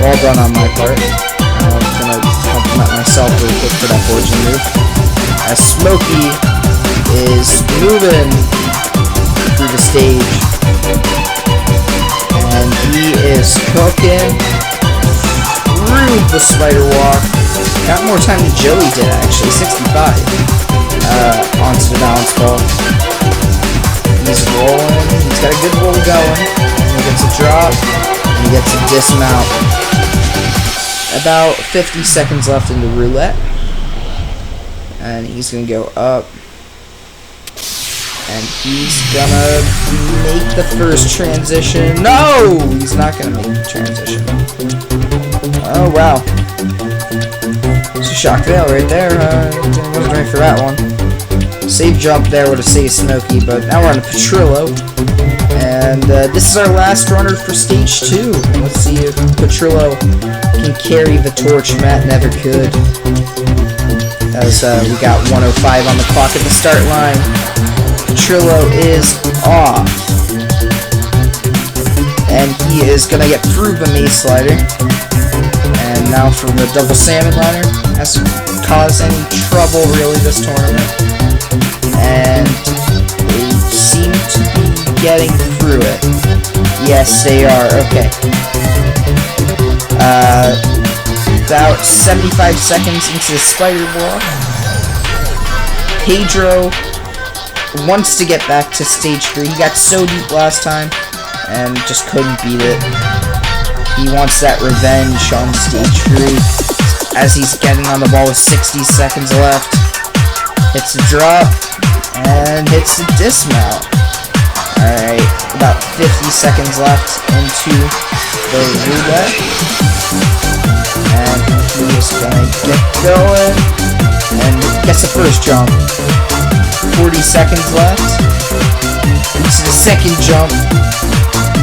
Well done on my part. I'm gonna time myself really quick for that foraging move. As Smokey is moving through the stage. And he is cooking through the spider walk. Got more time than Joey did, actually. 65. Onto the balance ball. He's rolling. He's got a good roll going. He gets a drop. And he gets a dismount. About 50 seconds left in the roulette. And he's going to go up. And he's gonna make the first transition. No! He's not gonna make the transition. Oh, wow. It's a shock veil right there. Wasn't ready for that one. Safe jump there would have saved Smokey, but now we're on a Petrillo. And this is our last runner for stage 2. And let's see if Petrillo can carry the torch. Matt never could. As we got 1:05 on the clock at the start line. Petrillo is off. And he is gonna get through the maze slider. And now from the double salmon liner. Hasn't caused any trouble really this tournament. And they seem to be getting through it. Yes, they are. Okay. About 75 seconds into the spider block. Pedro wants to get back to stage 3. He got so deep last time and just couldn't beat it. He wants that revenge on stage 3 as he's getting on the ball with 60 seconds left. Hits a drop and hits the dismount. Alright, about 50 seconds left into the roulette. And he's gonna get going and gets the first jump. 40 seconds left. Into the second jump.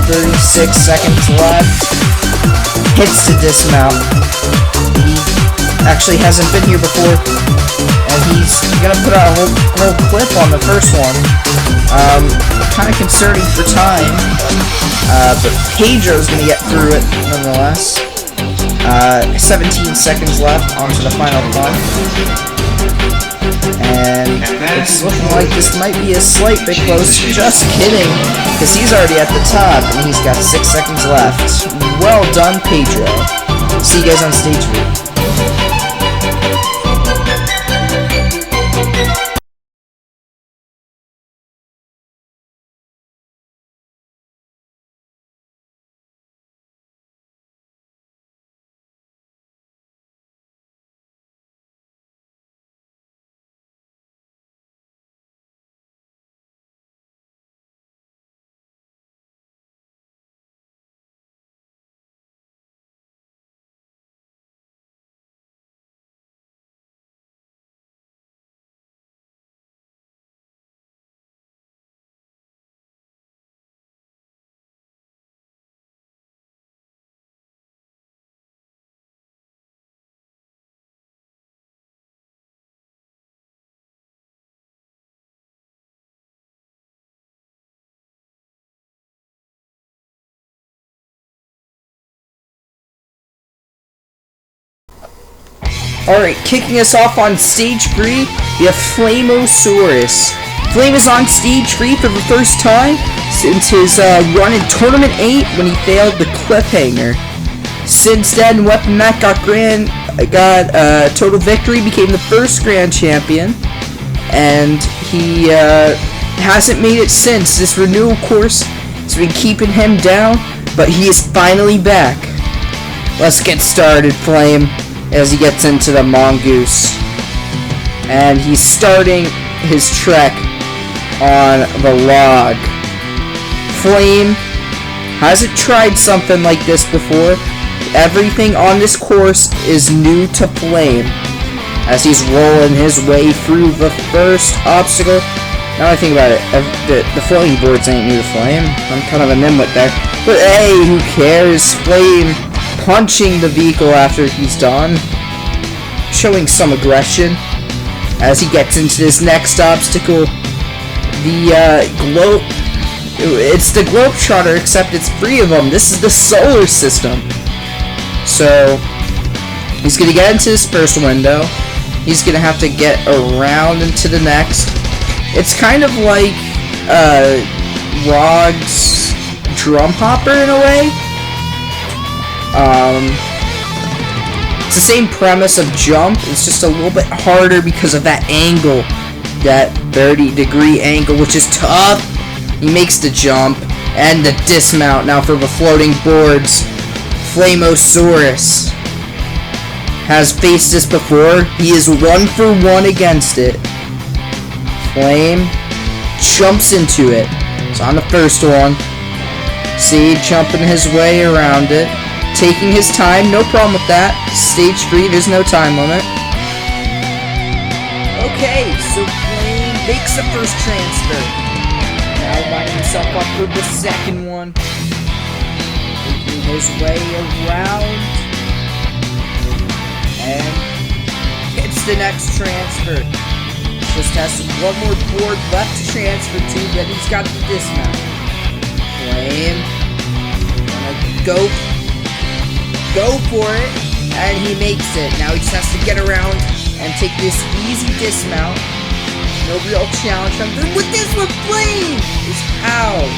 36 seconds left. Hits the dismount. He actually hasn't been here before. And he's gonna put out a whole clip on the first one. Kind of concerning for time. But Pedro's gonna get through it nonetheless. 17 seconds left onto the final climb. And it's looking like this might be a slight bit close. Just kidding, because he's already at the top, and he's got 6 seconds left. Well done, Pedro. See you guys on stage 3. Alright, kicking us off on stage 3, we have Flamosaurus. Flame is on stage 3 for the first time since his run in Tournament 8 when he failed the cliffhanger. Since then, Weapon Mac got Total Victory, became the first Grand Champion, and he hasn't made it since. This renewal course has been keeping him down, but he is finally back. Let's get started, Flame, as he gets into the mongoose. And he's starting his trek on the log. Flame hasn't tried something like this before. Everything on this course is new to Flame as he's rolling his way through the first obstacle. Now I think about it, the floating boards ain't new to Flame. I'm kind of a nimwit there. But hey, who cares? Flame punching the vehicle after he's done, showing some aggression as he gets into this next obstacle. It's the Globetrotter, except it's 3 of them. This is the solar system. So He's gonna get into this first window. He's gonna have to get around into the next. It's kind of like Rog's drum hopper in a way. It's the same premise of jump. It's just a little bit harder because of that angle, that 30-degree angle, which is tough. He makes the jump and the dismount. Now for the floating boards, Flamosaurus has faced this before. He is 1-for-1 against it. Flame jumps into it. It's on the first one. See, jumping his way around it. Taking his time, no problem with that. Stage 3, there's no time limit. Okay, so Flame makes the first transfer. Now lining himself up for the second one. Making his way around. And hits the next transfer. Just has one more board left to transfer to, then he's got the dismount. Flame. Gonna go for it, and he makes it. Now he just has to get around and take this easy dismount. No real challenge. With this one, Flame is out.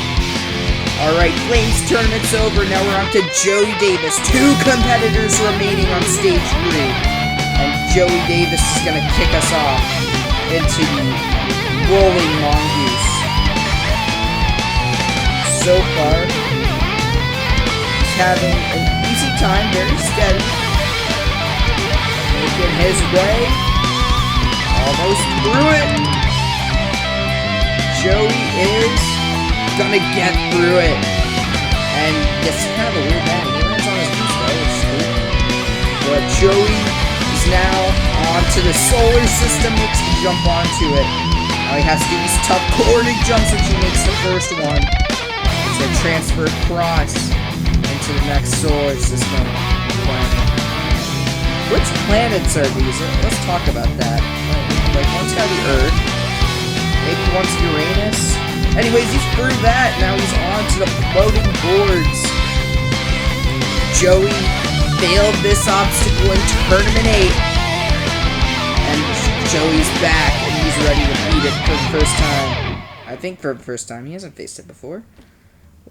Alright, Flame's tournament's over. Now we're on to Joey Davis. 2 competitors remaining on stage 3. And Joey Davis is going to kick us off into the rolling mongoose. So far, he's having an easy time, very steady. Making his way. Almost through it. Joey is gonna get through it. And it's kind of a weird man. He lands on his knees though, it's cool. But Joey is now onto the solar system, looks to jump onto it. Now he has to do these tough cornered jumps, which he makes the first one. He's gonna transfer across into the next solar system planet. Which planets are these? Let's talk about that. Like, one's gotta be Earth. Maybe one's Uranus. Anyways, he's through that. Now he's on to the floating boards. Joey failed this obstacle in Tournament 8. And Joey's back, and he's ready to beat it for the first time. I think for the first time. He hasn't faced it before.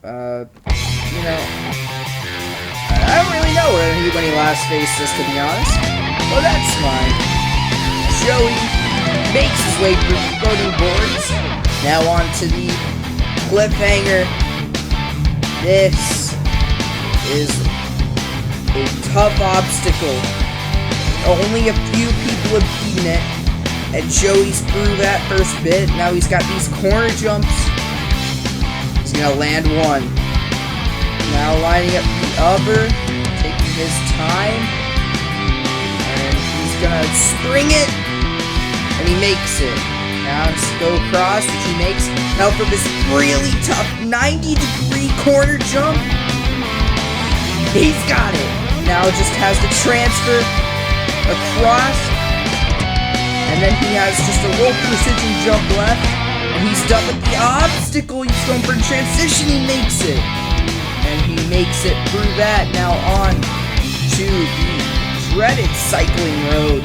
You know, I don't really know when he last faced this, to be honest. Well, that's fine. Joey makes his way through the floating boards. Now on to the cliffhanger. This is a tough obstacle. Only a few people have beaten it. And Joey's through that first bit. Now he's got these corner jumps. He's gonna land one. Now lining up the other. Taking his time. And he's gonna spring it. And he makes it. Now just go across, which he makes. Now for this really tough 90-degree corner jump. He's got it. Now just has to transfer across. And then he has just a low precision jump left. And he's done with the obstacle. He's going for a transition. He makes it. And he makes it through that. Now on to the dreaded cycling road.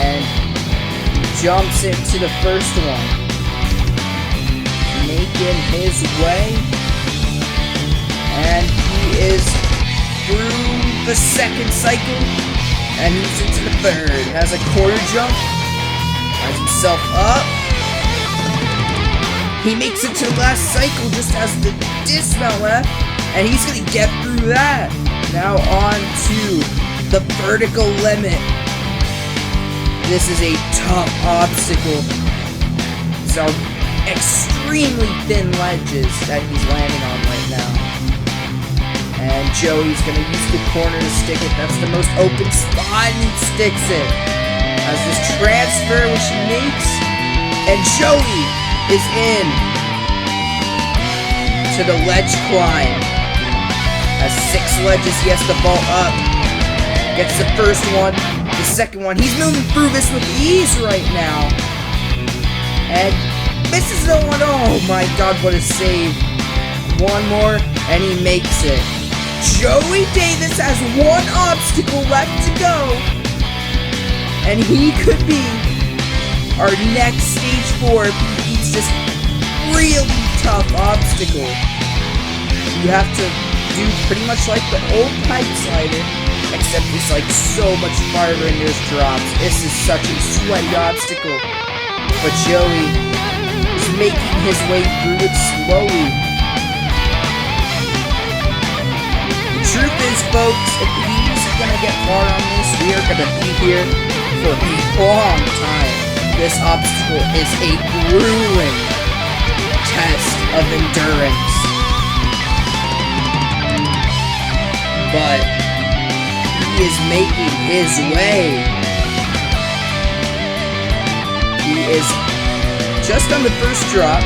And jumps into the first one. Making his way. And he is through the second cycle. And he's into the third. Has a quarter jump. Lines himself up. He makes it to the last cycle. Just has the dismount left. And he's going to get through that. Now on to the vertical limit. This is a tough obstacle. These are extremely thin ledges that he's landing on right now. And Joey's going to use the corner to stick it. That's the most open spot, and he sticks it. Has this transfer, which he makes. And Joey is in to the ledge climb. Has 6 ledges he has to vault up. Gets the first one. The second one. He's moving through this with ease right now. And misses the one. Oh my god, what a save. One more, and he makes it. Joey Davis has one obstacle left to go, and he could be our next stage 4 if he beats this really tough obstacle. You have to do pretty much like the old pipe slider, except it's like so much farther and there's drops. This is such a sweaty obstacle, but Joey is making his way through it slowly. The truth is, folks, if he's gonna get far on this, we are gonna be here for a long time. This obstacle is a grueling test of endurance. But he is making his way. He is just on the first drop,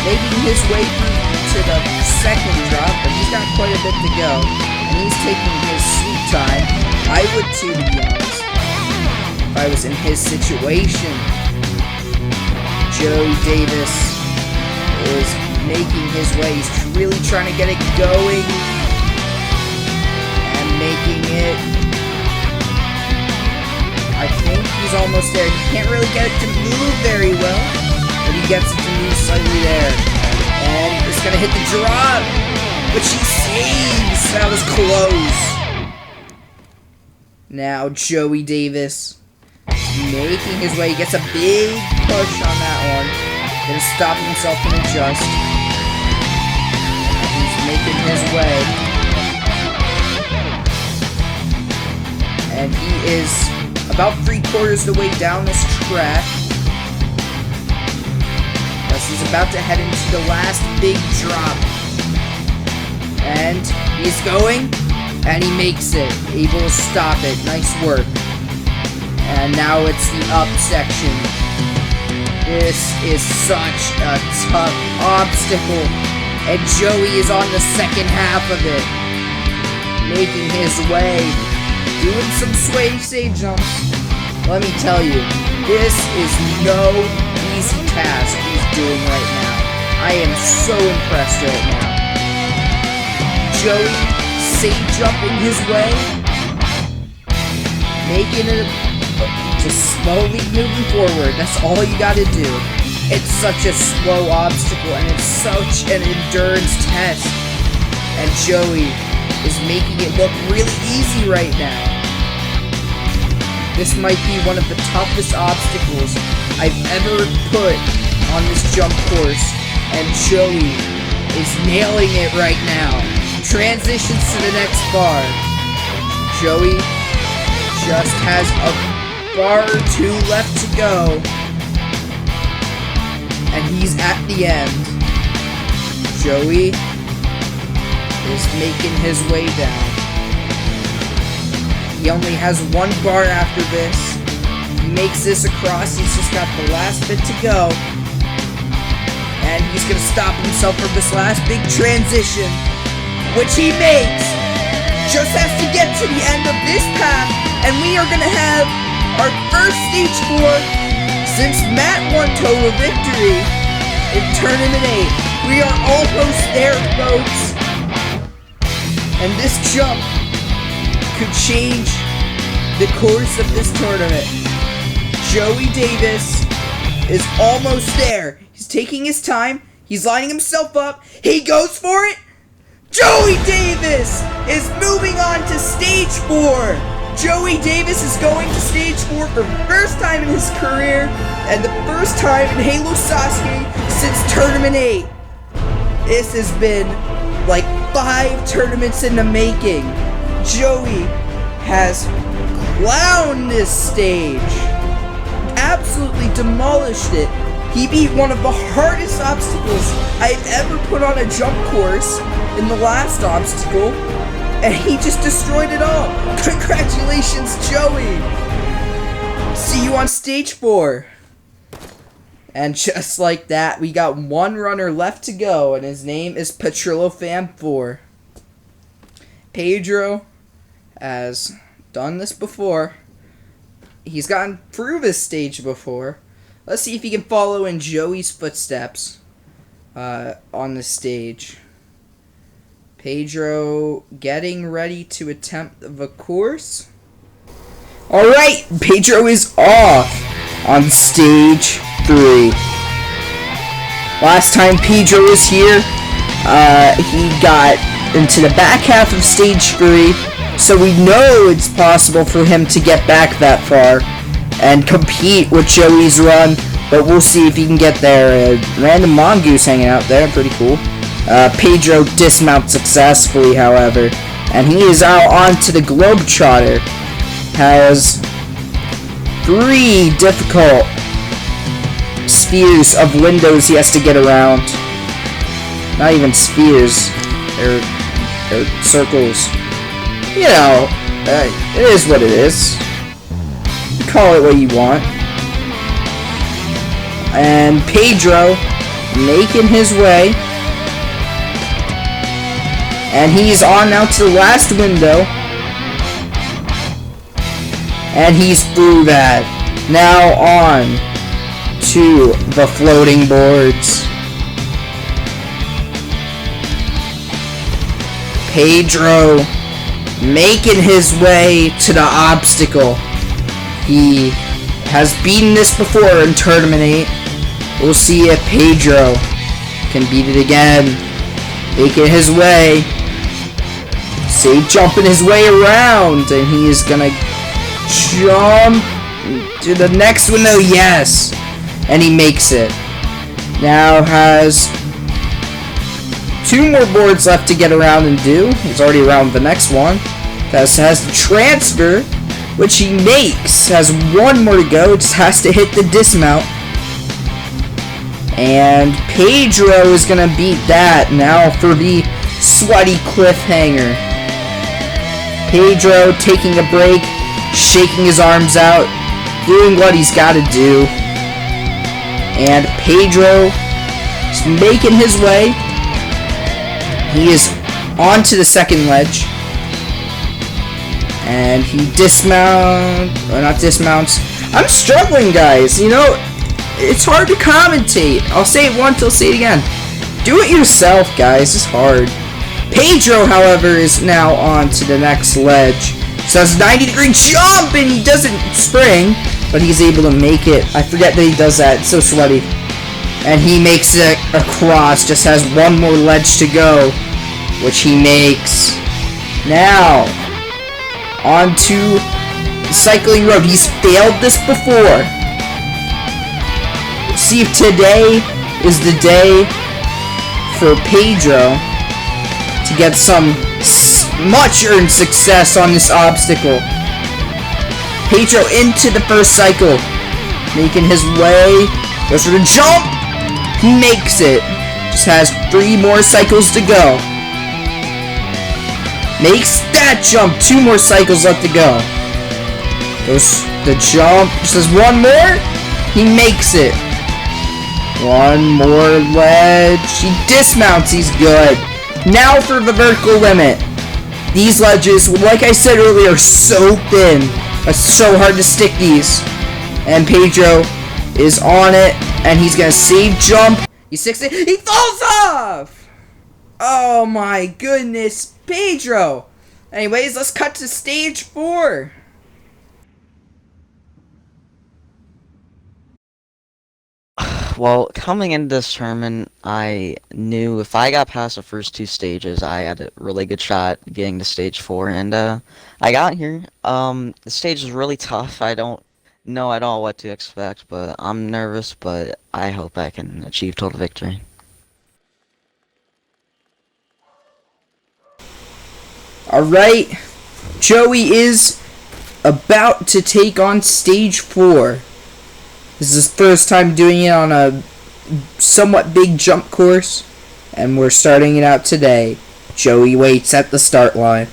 making his way through to the second drop, but he's got quite a bit to go. And he's taking his sweet time. I would too, to be honest, if I was in his situation. Joey Davis is making his way. He's really trying to get it going. And making it. I think he's almost there. He can't really get it to move very well, but he gets it to move slightly there. And it's going to hit the drop, which he saves. That was close. Now Joey Davis making his way. He gets a big push on that one. Gonna stop himself and adjust. He's making his way. And he is about 3/4 the way down this track. Thus he's about to head into the last big drop. And he's going, and he makes it. Able to stop it. Nice work. And now it's the up section. This is such a tough obstacle. And Joey is on the second half of it. Making his way. Doing some sway jumps. Let me tell you, this is no easy task he's doing right now. I am so impressed right now. Joey sage jumping his way. Making it just slowly moving forward. That's all you gotta do. It's such a slow obstacle and it's such an endurance test. And Joey is making it look really easy right now. This might be one of the toughest obstacles I've ever put on this jump course. And Joey is nailing it right now. Transitions to the next bar. Joey just has a bar or 2 left to go. And he's at the end. Joey is making his way down. He only has 1 bar after this. He makes this across. He's just got the last bit to go. And he's going to stop himself from this last big transition, which he makes. Just has to get to the end of this path, and we are going to have our first stage 4 since Matt won total victory in Tournament 8. We are almost there, folks. And this jump could change the course of this tournament. Joey Davis is almost there. He's taking his time. He's lining himself up. He goes for it. Joey Davis is moving on to stage 4. Joey Davis is going to stage 4 for the first time in his career and the first time in Halo Sasuke since Tournament 8. This has been like 5 tournaments in the making. Joey has clowned this stage. Absolutely demolished it. He beat one of the hardest obstacles I've ever put on a jump course in the last obstacle, and he just destroyed it all. Congratulations, Joey. See you on stage 4. And just like that, we got 1 runner left to go, and his name is PatrilloFam4. Pedro has done this before. He's gotten through this stage before. Let's see if he can follow in Joey's footsteps on the stage. Pedro getting ready to attempt the course. Alright, Pedro is off on stage 3. Last time Pedro was here, he got into the back half of stage 3, so we know it's possible for him to get back that far and compete with Joey's run, but we'll see if he can get there. Random mongoose hanging out there, pretty cool. Pedro dismounts successfully, however, and he is out onto the Globetrotter. Has 3 difficult spheres of windows he has to get around. Not even spheres, they're circles. You know, it is what it is. You call it what you want. And Pedro making his way. And he's on now to the last window. And he's through that. Now on to the floating boards. Pedro making his way to the obstacle. He has beaten this before in Tournament 8. We'll see if Pedro can beat it again. Making his way. See, jumping his way around. And he is gonna jump to the next window. Yes. And he makes it. Now has 2 more boards left to get around and do. He's already around the next one. Has the transfer, which he makes. Has 1 more to go. Just has to hit the dismount. And Pedro is going to beat that. Now for the sweaty cliffhanger. Pedro taking a break, shaking his arms out, doing what he's got to do. And Pedro is making his way. He is on to the second ledge. And he not dismounts. I'm struggling, guys. You know, it's hard to commentate. I'll say it once, I'll say it again. Do it yourself, guys. It's hard. Pedro, however, is now on to the next ledge. So that's a 90-degree jump, and he doesn't spring, but he's able to make it. I forget that he does that. It's so sweaty. And he makes it across. Just has 1 more ledge to go, which he makes. Now, on to the cycling road. He's failed this before. See if today is the day for Pedro to get some much-earned success on this obstacle. Pedro into the first cycle, making his way. Goes for the jump. He makes it. Just has 3 more cycles to go. Makes that jump. 2 more cycles left to go. Goes the jump. Just has 1 more. He makes it. 1 more ledge. He dismounts. He's good. Now for the vertical limit. These ledges, like I said earlier, are so thin. It's so hard to stick these. And Pedro is on it. And he's going to save jump. He sticks it. He falls off! Oh my goodness. Pedro. Anyways, let's cut to stage 4. Well, coming into this tournament, I knew if I got past the first 2 stages, I had a really good shot getting to stage 4, and I got here. The stage is really tough. I don't know at all what to expect, but I'm nervous, but I hope I can achieve total victory. Alright, Joey is about to take on stage 4. This is his first time doing it on a somewhat big jump course, and we're starting it out today. Joey waits at the start line.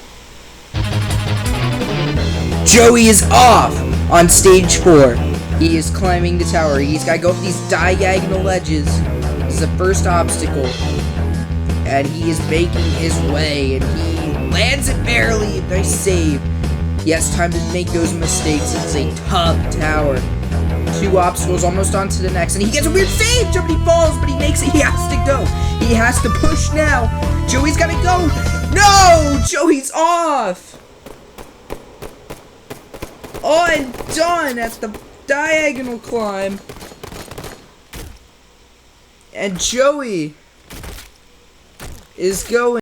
Joey is off on stage 4. He is climbing the tower. He's got to go up these diagonal ledges. This is the first obstacle, and he is making his way, and he lands it barely. Nice save. He has time to make those mistakes. It's a tough tower. 2 obstacles, almost on to the next, and he gets a weird save. Somebody falls, but he makes it. He has to go. He has to push now. Joey's gotta go. No! Joey's off! Undone at the diagonal climb. And Joey is going